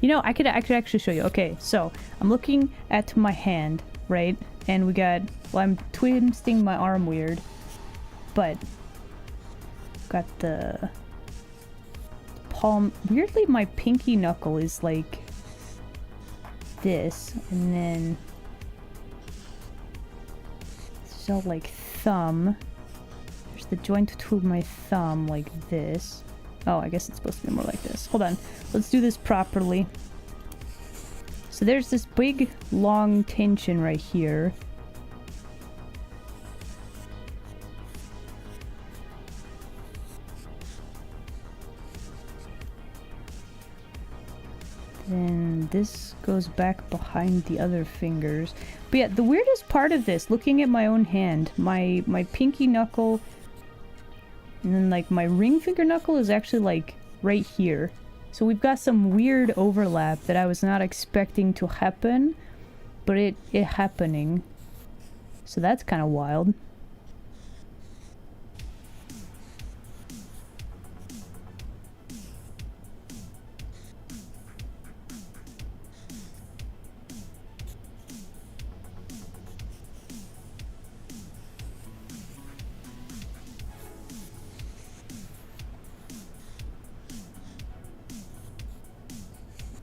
You know, I could actually show you. Okay, so I'm looking at my hand, right? And we got, well, I'm twisting my arm weird, but got the palm. Weirdly, my pinky knuckle is like this, and then this is all like thumb. There's the joint to my thumb like this. Oh, I guess it's supposed to be more like this. Hold on, let's do this properly. So there's this big long tension right here. Then this goes back behind the other fingers. But yeah, the weirdest part of this, looking at my own hand, my pinky knuckle and then like my ring finger knuckle is actually like right here. So we've got some weird overlap that I was not expecting to happen, but it happening. So that's kind of wild.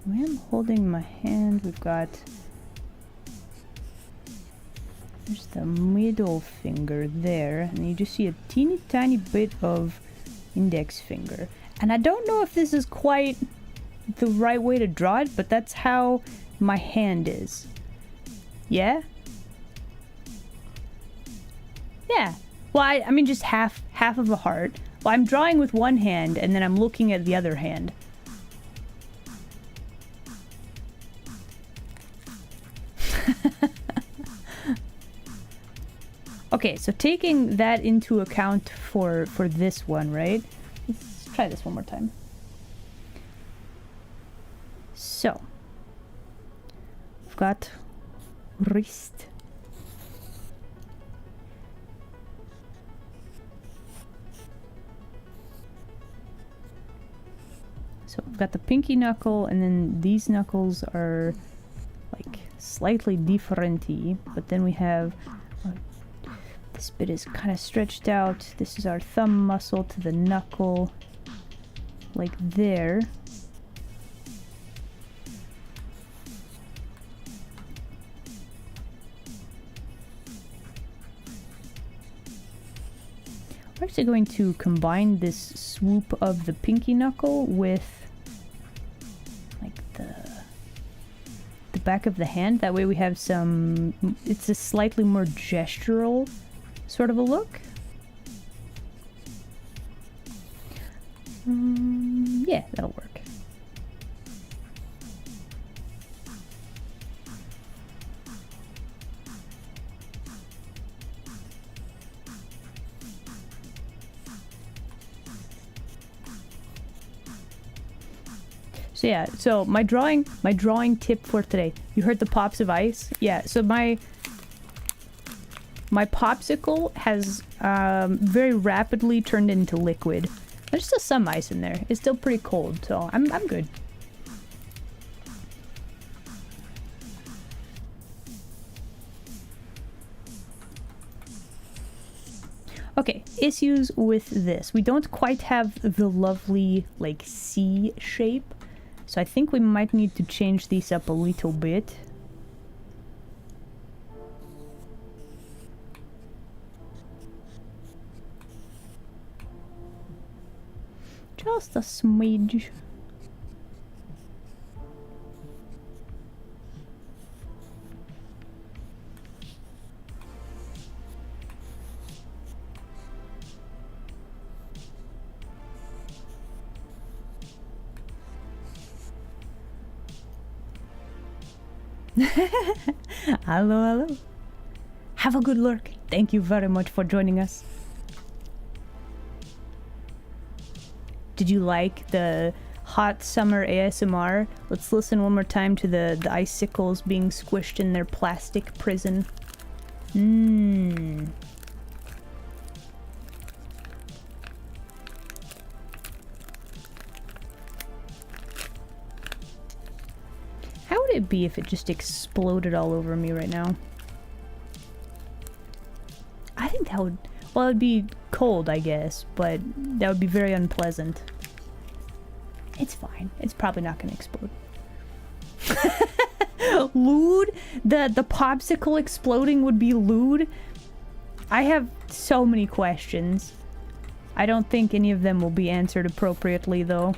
When I'm holding my hand, we've got, there's the middle finger there, and you just see a teeny tiny bit of index finger. And I don't know if this is quite the right way to draw it, but that's how my hand is. Yeah? Yeah. Well, I mean just half of a heart. Well, I'm drawing with one hand, and then I'm looking at the other hand. Okay, so taking that into account for this one, right? Let's try this one more time. So, we've got wrist. So we've got the pinky knuckle, and then these knuckles are like slightly different-y, but then we have this bit is kind of stretched out. This is our thumb muscle to the knuckle, like there. We're actually going to combine this swoop of the pinky knuckle with like the back of the hand. That way we have some, it's a slightly more gestural sort of a look. Yeah, that'll work. So yeah, so my drawing tip for today. You heard the pops of ice? Yeah, so my popsicle has very rapidly turned into liquid. There's still some ice in there. It's still pretty cold, so I'm good. Okay, issues with this. We don't quite have the lovely, like, C shape. So I think we might need to change these up a little bit. Just a smidge. Hello, hello. Have a good lurk. Thank you very much for joining us. Did you like the hot summer ASMR? Let's listen one more time to the icicles being squished in their plastic prison. Mmm. How would it be if it just exploded all over me right now? I think that would... Well, it would be cold, I guess, but that would be very unpleasant. It's fine. It's probably not going to explode. Lewd? The popsicle exploding would be lewd? I have so many questions. I don't think any of them will be answered appropriately, though.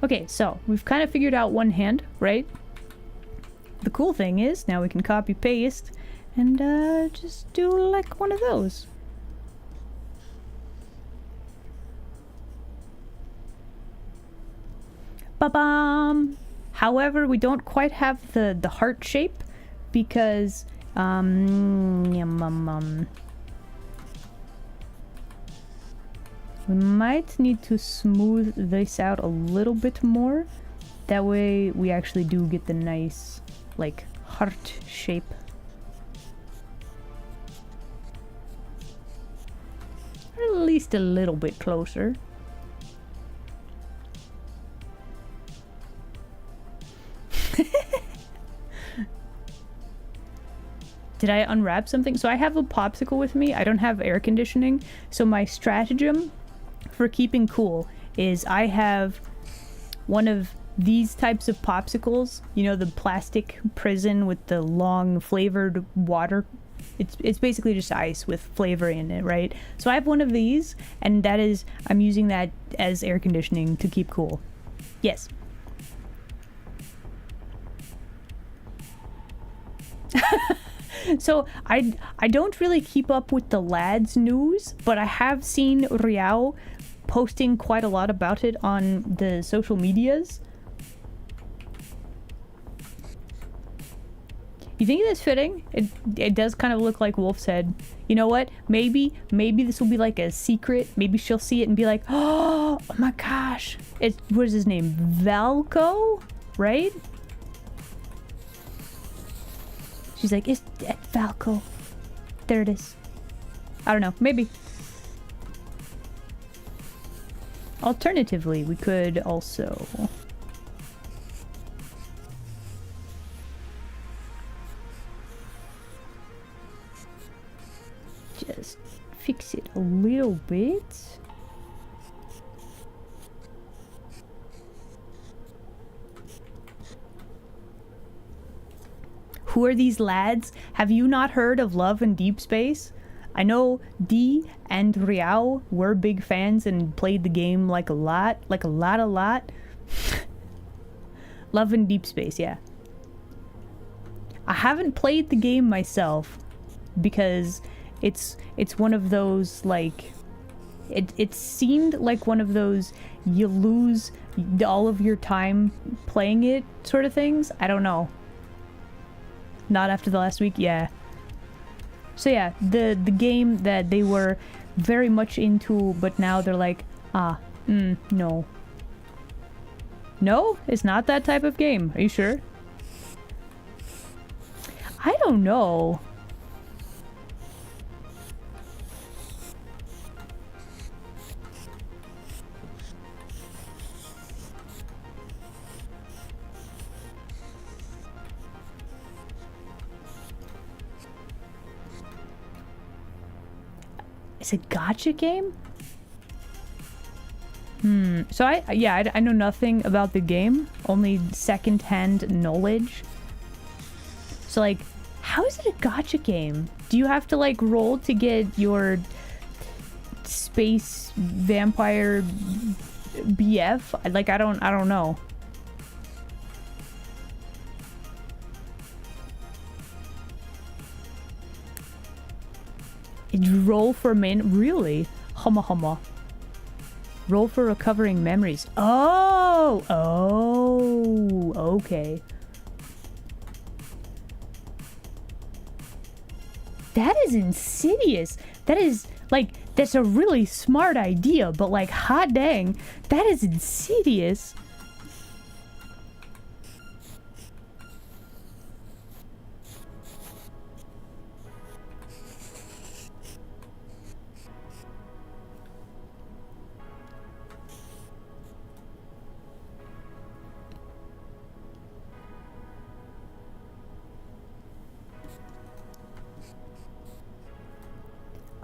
Okay, so we've kind of figured out one hand, right? The cool thing is now we can copy paste and just do like one of those. Ba-bam! However, we don't quite have the heart shape because we might need to smooth this out a little bit more. That way we actually do get the nice, like, heart shape. Or at least a little bit closer. Did I unwrap something? So I have a popsicle with me. I don't have air conditioning. So my stratagem for keeping cool is I have one of these types of popsicles, you know, the plastic prison with the long flavored water. It's basically just ice with flavor in it, right? So I have one of these, and that is, I'm using that as air conditioning to keep cool. Yes. So I don't really keep up with the lads news, but I have seen Riao posting quite a lot about it on the social medias. You think that's fitting? It does kind of look like Wolf's head. You know what? Maybe this will be like a secret. Maybe she'll see it and be like, oh my gosh. What is his name? Valko? Right? She's like, it's Valko. There it is. I don't know. Maybe. Alternatively, we could also... just fix it a little bit. Who are these lads? Have you not heard of Love and Deep Space? I know Dee and Riao were big fans and played the game like a lot. Love and Deep Space, yeah. I haven't played the game myself because it's one of those, like, It seemed like one of those you lose all of your time playing it sort of things. I don't know. Not after the last week, yeah. So yeah, the game that they were very much into, but now they're like, no. No, it's not that type of game. Are you sure? I don't know. It's a gacha game? So I know nothing about the game, only second-hand knowledge. So like, how is it a gacha game? Do you have to like roll to get your space vampire BF? Like I don't know. Roll for main, really? Humma humma. Roll for recovering memories. Oh, okay. That is insidious. That is like, that's a really smart idea, but like, hot dang, that is insidious.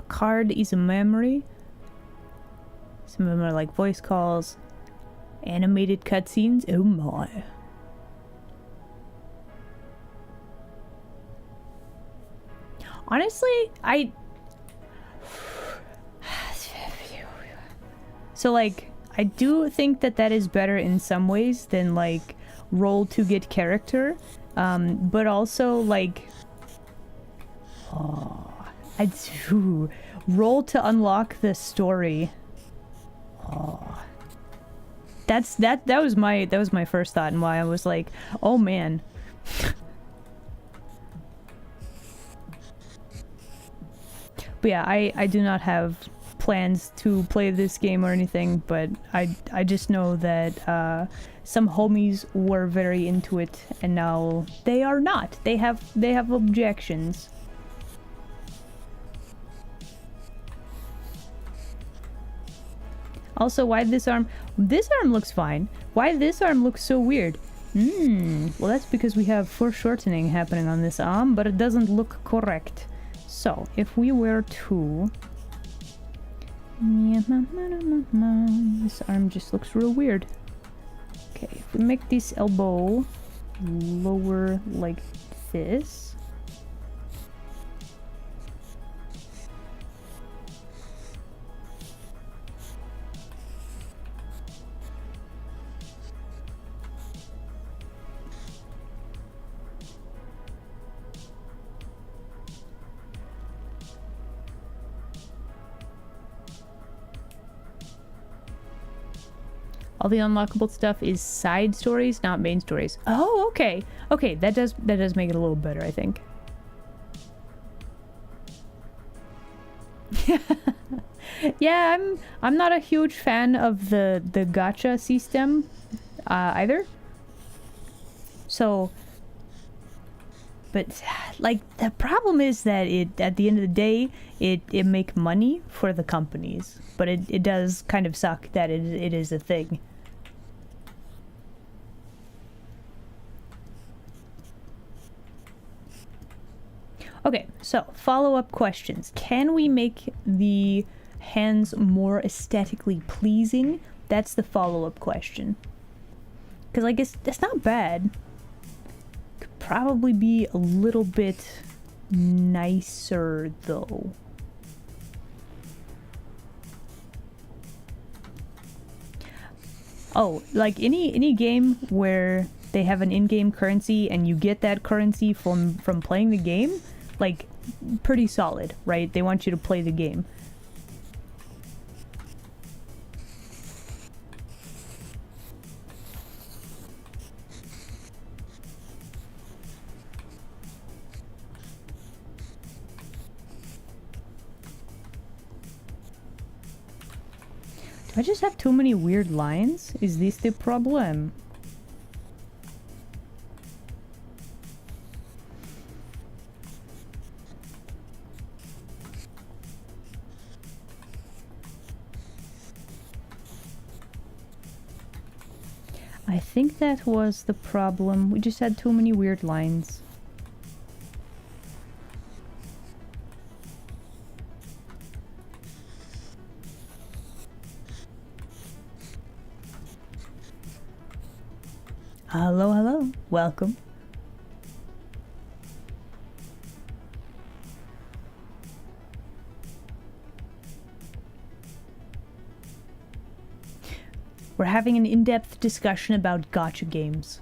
Card is a memory. Some of them are like voice calls, animated cutscenes. Oh my. Honestly, so like, I do think that that is better in some ways than like roll to get character, but also like, I do roll to unlock the story. Oh, that was my first thought, and why I was like, oh man. But yeah, I do not have plans to play this game or anything, but I just know that some homies were very into it, and now they are not. They have objections. Also, why this arm? This arm looks fine. Why this arm looks so weird? Well, that's because we have foreshortening happening on this arm, but it doesn't look correct. So, if we were to... This arm just looks real weird. Okay, if we make this elbow lower like this... All the unlockable stuff is side stories, not main stories. Oh, okay. Okay, that does make it a little better, I think. Yeah, I'm not a huge fan of the gacha system either. So, but like the problem is that it at the end of the day it make money for the companies, but it does kind of suck that it is a thing. Okay, so follow-up questions. Can we make the hands more aesthetically pleasing? That's the follow-up question. Because I guess that's not bad. Could probably be a little bit nicer though. Oh, like any game where they have an in-game currency and you get that currency from playing the game, like, pretty solid, right? They want you to play the game. I just have too many weird lines? Is this the problem? I think that was the problem. We just had too many weird lines. Hello, hello. Welcome. We're having an in-depth discussion about gacha games.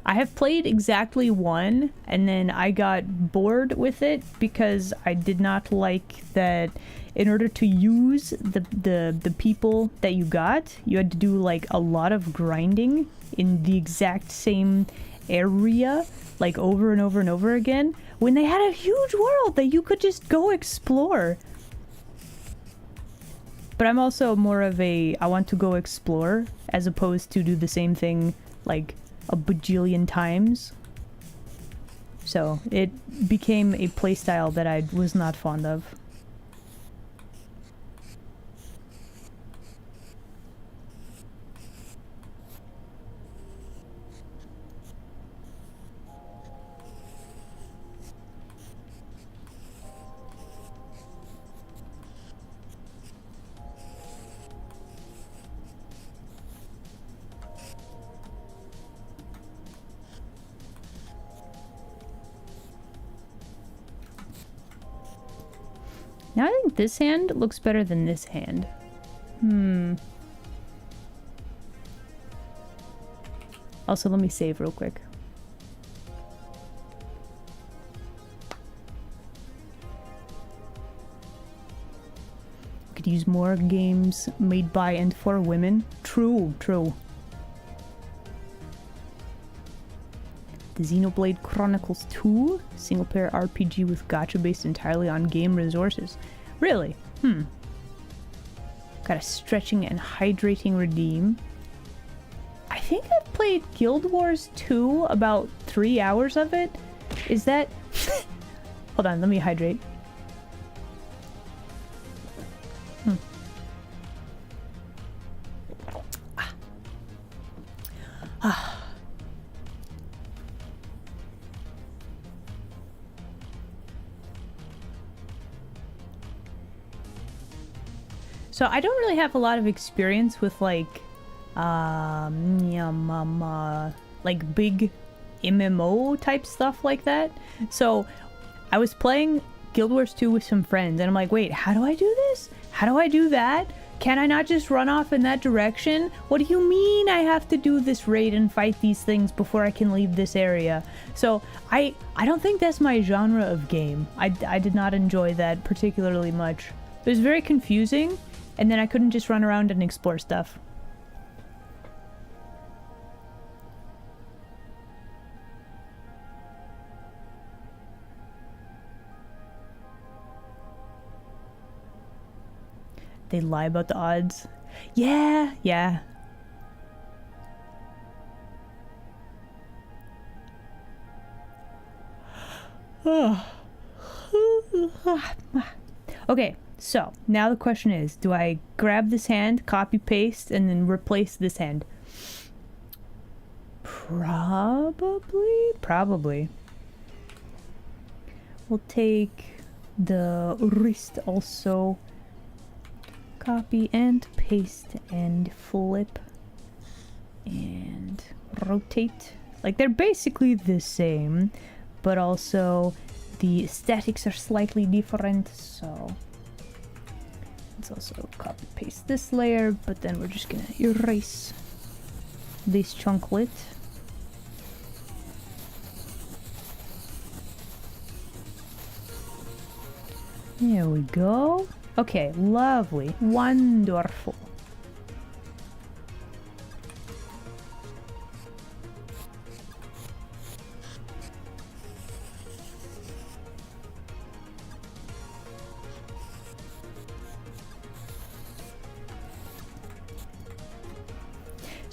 I have played exactly one, and then I got bored with it because I did not like that in order to use the people that you got, you had to do like a lot of grinding in the exact same area, like over and over and over again, when they had a huge world that you could just go explore. But I'm also more of a, I want to go explore as opposed to do the same thing like a bajillion times. So it became a playstyle that I was not fond of. Now I think this hand looks better than this hand. Also, let me save real quick. We could use more games made by and for women. True, true. The Xenoblade Chronicles 2, single-player RPG with gacha based entirely on game resources. Really? Got a stretching and hydrating redeem. I think I've played Guild Wars 2, about 3 hours of it. Is that... Hold on, let me hydrate. So I don't really have a lot of experience with like like big MMO type stuff like that. So I was playing Guild Wars 2 with some friends and I'm like, wait, how do I do this? How do I do that? Can I not just run off in that direction? What do you mean I have to do this raid and fight these things before I can leave this area? So I don't think that's my genre of game. I did not enjoy that particularly much. It was very confusing. And then I couldn't just run around and explore stuff. They lie about the odds. Yeah, yeah. Okay. So, now the question is, do I grab this hand, copy paste, and then replace this hand? Probably. We'll take the wrist also. Copy and paste and flip. And rotate. Like, they're basically the same, but also the aesthetics are slightly different, so... Let's also copy paste this layer, but then we're just gonna erase this chunklet. There we go. Okay, lovely. Wonderful.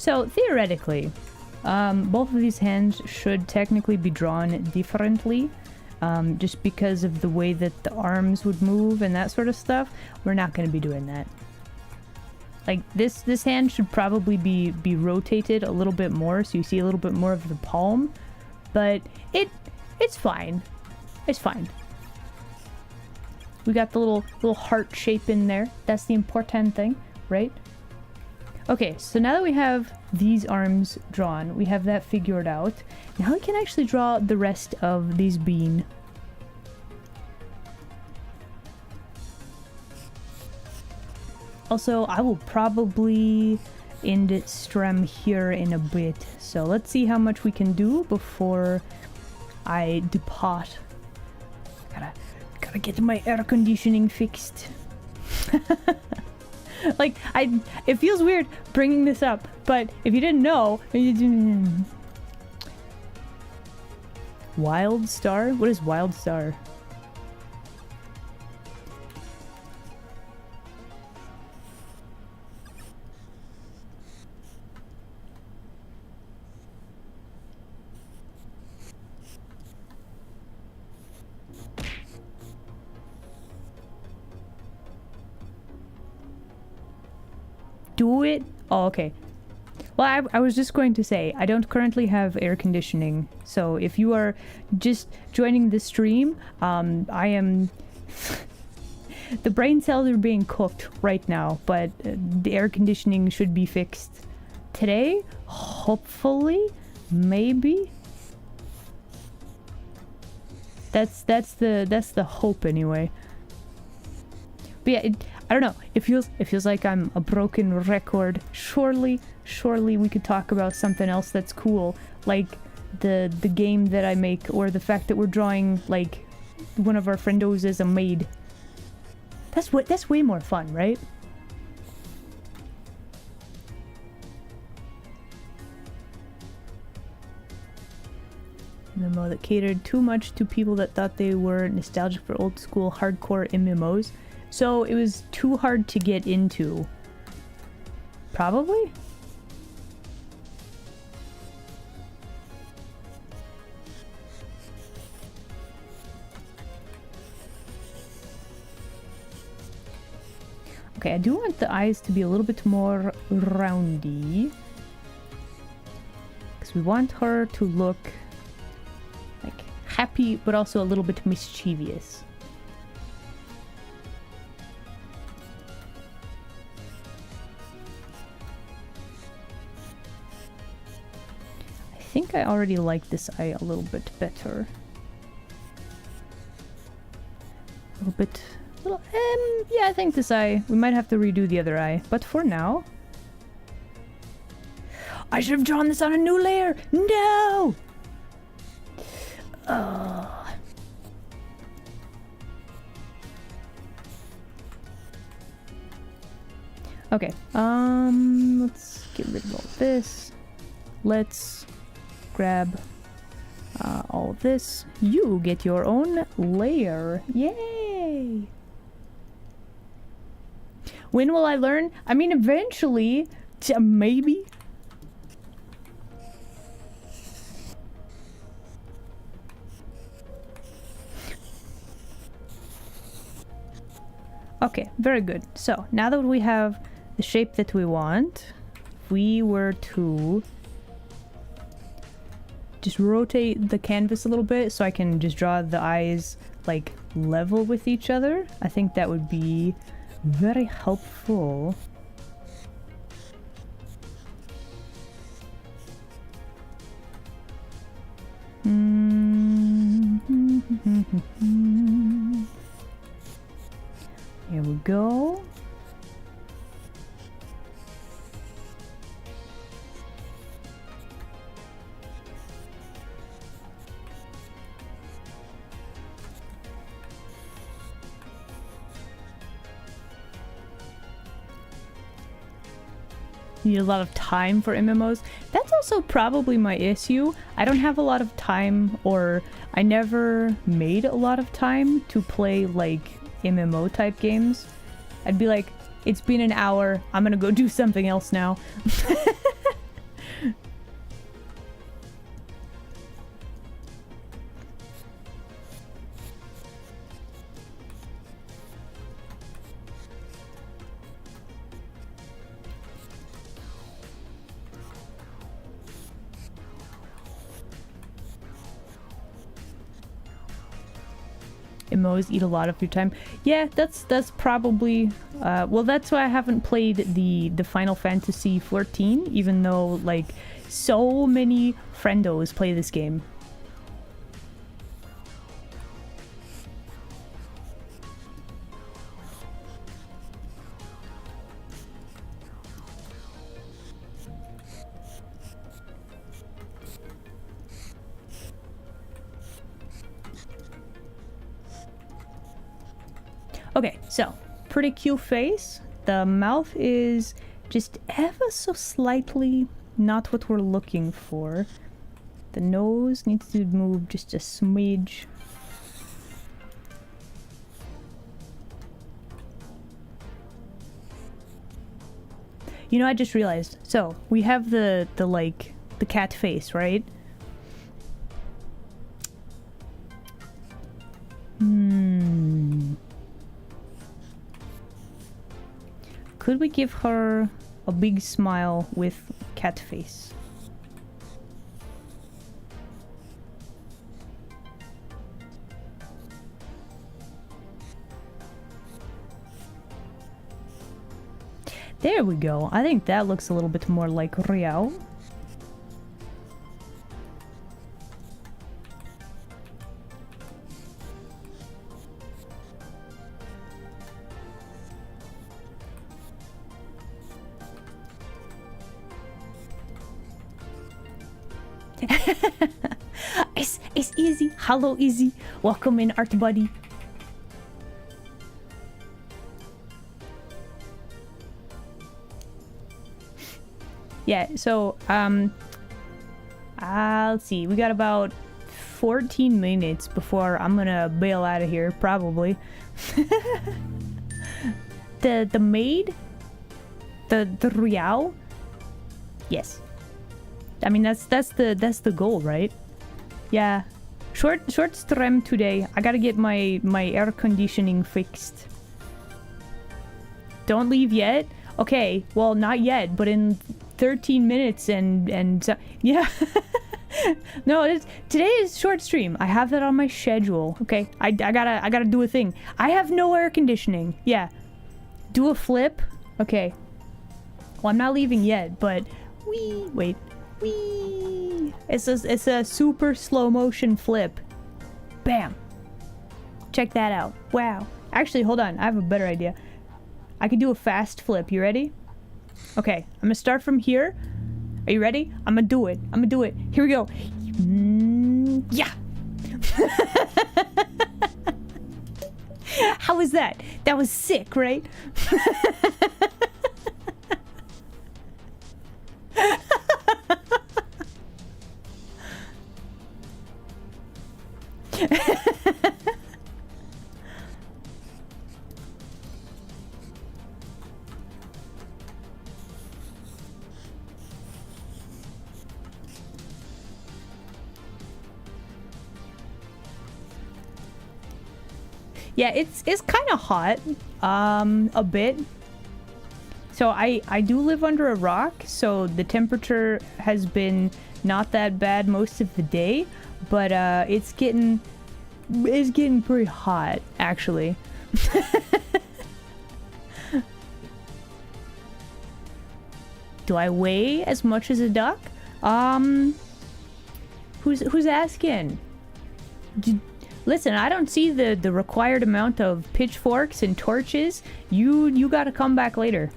So theoretically, both of these hands should technically be drawn differently. Just because of the way that the arms would move and that sort of stuff. We're not going to be doing that. Like, this hand should probably be rotated a little bit more, so you see a little bit more of the palm. But it's fine. It's fine. We got the little heart shape in there. That's the important thing, right? Okay, so now that we have these arms drawn, we have that figured out. Now we can actually draw the rest of this bean. Also, I will probably end stream here in a bit. So let's see how much we can do before I depart. Gotta get my air conditioning fixed. Like, it feels weird bringing this up, but if you didn't know, Wild Star? What is Wild Star? Do it? Oh, okay. Well, I was just going to say, I don't currently have air conditioning, so if you are just joining the stream, I am... the brain cells are being cooked right now, but the air conditioning should be fixed today, hopefully, maybe. That's the hope anyway. But yeah, I don't know. It feels like I'm a broken record. Surely we could talk about something else that's cool, like the game that I make, or the fact that we're drawing like one of our friendos as a maid. That's way more fun, right? MMO that catered too much to people that thought they were nostalgic for old school hardcore MMOs. So it was too hard to get into. Probably? Okay, I do want the eyes to be a little bit more roundy. Because we want her to look like happy, but also a little bit mischievous. I think I already like this eye a little bit better. A little bit... yeah, I think this eye... We might have to redo the other eye. But for now... I should have drawn this on a new layer! No! Okay, let's get rid of all this. Let's grab all of this. You get your own layer. Yay! When will I learn? I mean, eventually, maybe. Okay, very good. So, now that we have the shape that we want, if we were to just rotate the canvas a little bit so I can just draw the eyes like level with each other, I think that would be very helpful. Here we go. Need a lot of time for MMOs. That's also probably my issue. I don't have a lot of time, or I never made a lot of time to play like MMO type games. I'd be like, it's been an hour, I'm gonna go do something else now. MMOs eat a lot of your time. Yeah, that's probably well, that's why I haven't played the Final Fantasy 14, even though like so many friendos play this game. Okay, so pretty cute face. The mouth is just ever so slightly not what we're looking for. The nose needs to move just a smidge. You know, I just realized. So we have the cat face, right? Could we give her a big smile with cat face? There we go. I think that looks a little bit more like Riao. It's easy. Hello, Easy. Welcome in, Art Buddy. Yeah, so, let's see. We got about 14 minutes before I'm gonna bail out of here, probably. the maid? The Riao? Yes. I mean, that's the goal, right? Yeah. Short stream today. I gotta get my air conditioning fixed. Don't leave yet? Okay, well, not yet, but in 13 minutes and yeah. No, today is short stream. I have that on my schedule. Okay, I gotta do a thing. I have no air conditioning. Yeah. Do a flip. Okay. Well, I'm not leaving yet, but wait. It's a super slow motion flip. Bam. Check that out. Wow. Actually, hold on. I have a better idea. I can do a fast flip. You ready? Okay. I'm gonna start from here. Are you ready? I'm gonna do it. Here we go. Yeah. How was that? That was sick, right? Yeah, it's kind of hot, a bit. So I do live under a rock, so the temperature has been not that bad most of the day, but it's getting pretty hot, actually. Do I weigh as much as a duck? Who's asking? Listen, I don't see the required amount of pitchforks and torches. You gotta come back later.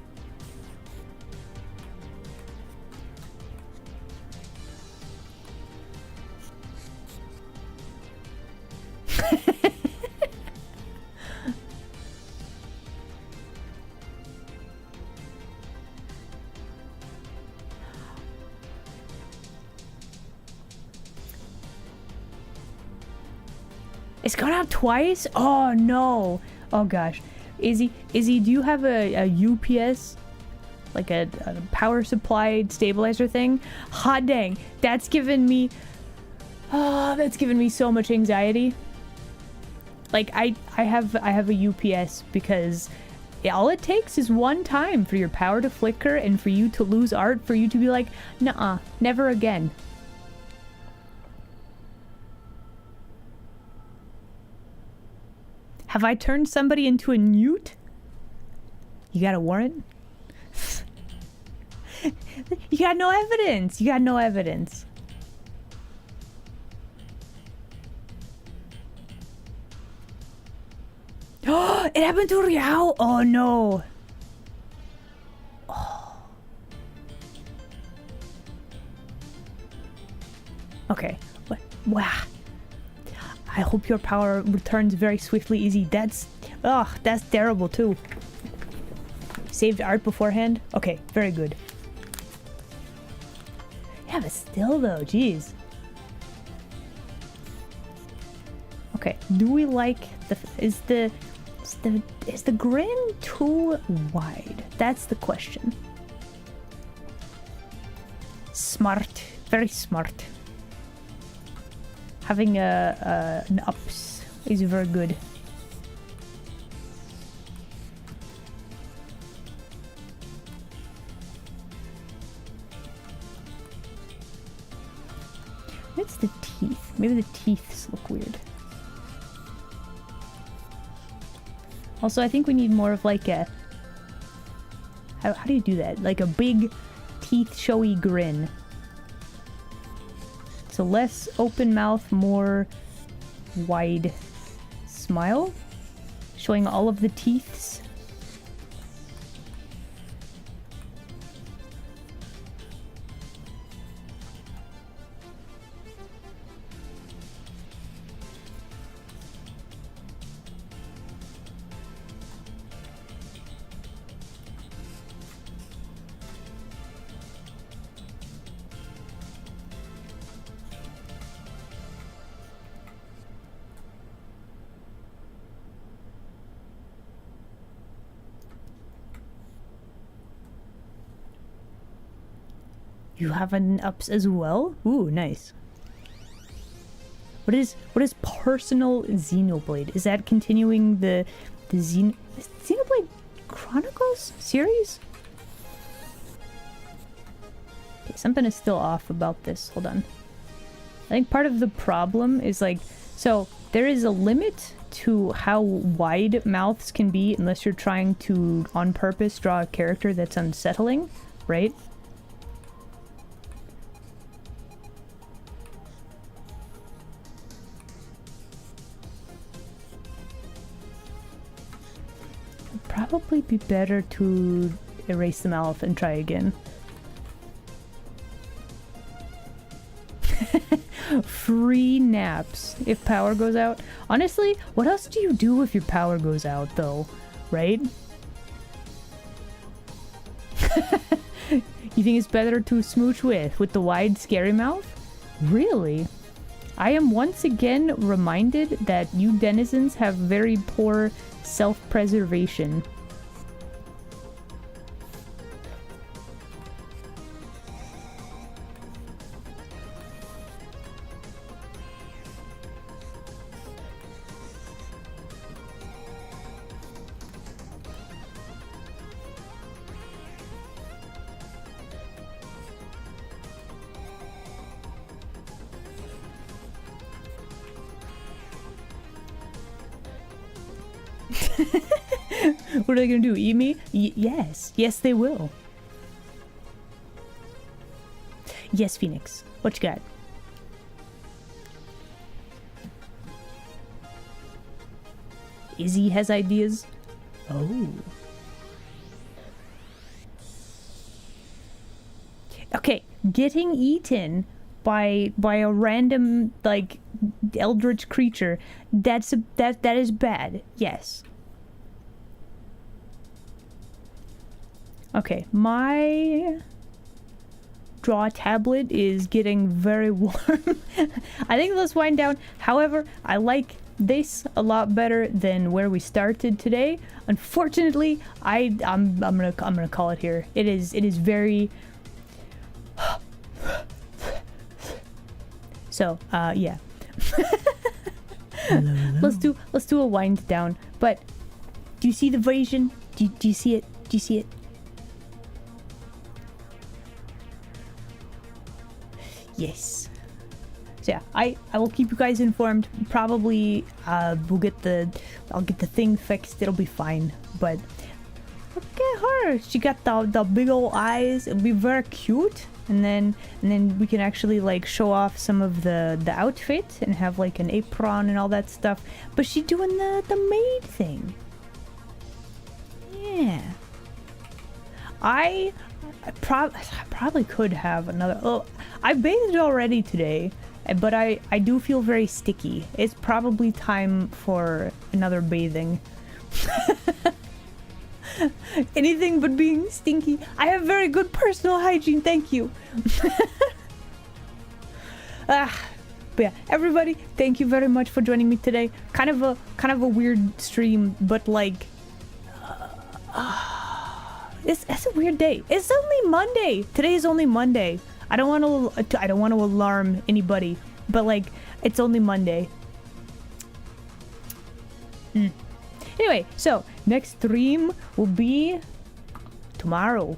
It's gone out twice? Oh no. Oh gosh. Izzy, do you have a UPS? Like a power supply stabilizer thing? Hot dang. That's given me so much anxiety. Like I have a UPS because all it takes is one time for your power to flicker and for you to lose art, for you to be like, nuh-uh, never again. Have I turned somebody into a newt? You got a warrant? You got no evidence. You got no evidence. Oh, it happened to Riao. Oh no. Oh. Okay. What? Wow. I hope your power returns very swiftly, Izzy. That's terrible too. Saved art beforehand? Okay, very good. Yeah, but still though, jeez. Okay, do we like is the grin too wide? That's the question. Smart, very smart. Having an ups is very good. It's the teeth. Maybe the teeth look weird. Also, I think we need more of like a... How do you do that? Like a big teeth showy grin. So less open mouth, more wide smile. Showing all of the teeths. You have an ups as well? Ooh, nice. What is personal Xenoblade? Is that continuing the Xenoblade Chronicles series? Okay, something is still off about this. Hold on. I think part of the problem is like, so there is a limit to how wide mouths can be unless you're trying to on purpose draw a character that's unsettling, right? Probably be better to erase the mouth and try again. Free naps if power goes out. Honestly, what else do you do if your power goes out though, right? You think it's better to smooch with the wide scary mouth? Really? I am once again reminded that you denizens have very poor self-preservation. What are they gonna do? Eat me? Yes. Yes, they will. Yes, Phoenix. What you got? Izzy has ideas. Oh. Okay, getting eaten by a random like eldritch creature. That is bad. Yes. Okay, my draw tablet is getting very warm. I think let's wind down. However, I like this a lot better than where we started today. Unfortunately, I'm gonna call it here. It is very. So yeah. Hello. Let's do a wind down. But do you see the vision? Do you see it? Do you see it? Yes. So yeah, I will keep you guys informed. Probably I'll get the thing fixed. It'll be fine. But look at her. She got the big old eyes. It'll be very cute. And then we can actually like show off some of the outfit and have like an apron and all that stuff. But she's doing the maid thing. Yeah. I probably could have another. Oh, I bathed already today, but I do feel very sticky. It's probably time for another bathing. Anything but being stinky. I have very good personal hygiene, thank you. But yeah, everybody, thank you very much for joining me today. Kind of a weird stream, but like it's a weird day. It's only Monday. Today is only Monday. I don't want to alarm anybody, but like it's only Monday. Anyway, so next stream will be tomorrow.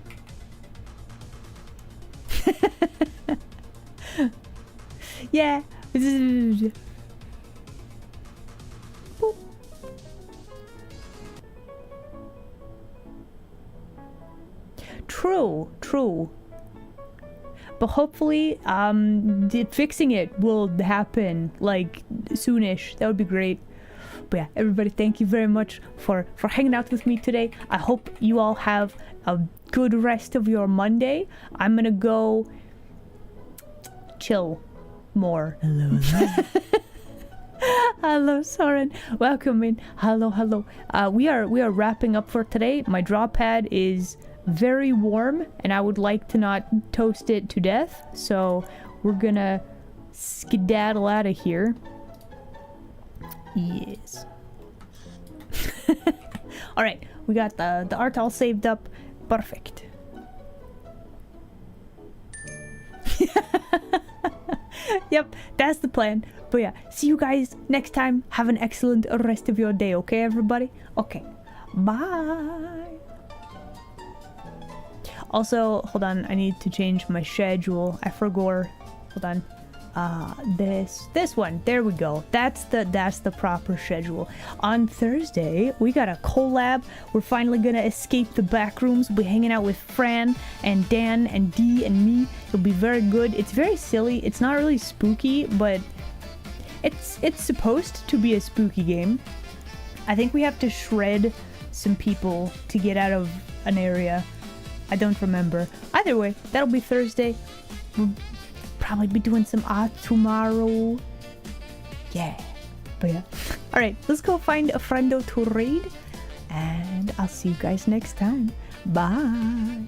Yeah. Boop. True. But hopefully, fixing it will happen like soonish. That would be great. But yeah, everybody, thank you very much for hanging out with me today. I hope you all have a good rest of your Monday. I'm gonna go chill more. Hello. Hello, Soren. Welcome in. Hello. We are wrapping up for today. My draw pad is very warm, and I would like to not toast it to death. So we're gonna skedaddle out of here. Yes. All right, we got the art all saved up. Perfect. Yep, that's the plan. But yeah, see you guys next time. Have an excellent rest of your day, okay, everybody? Okay, bye. Also, hold on, I need to change my schedule. I forgot. Hold on. This one. There we go. That's the proper schedule. On Thursday, we got a collab. We're finally gonna escape the back rooms. We'll be hanging out with Fran and Dan and Dee and me. It'll be very good. It's very silly. It's not really spooky, but it's supposed to be a spooky game. I think we have to shred some people to get out of an area. I don't remember. Either way, that'll be Thursday. We'll probably be doing some art tomorrow. Yeah. But yeah. Alright, let's go find a friendo to raid. And I'll see you guys next time. Bye.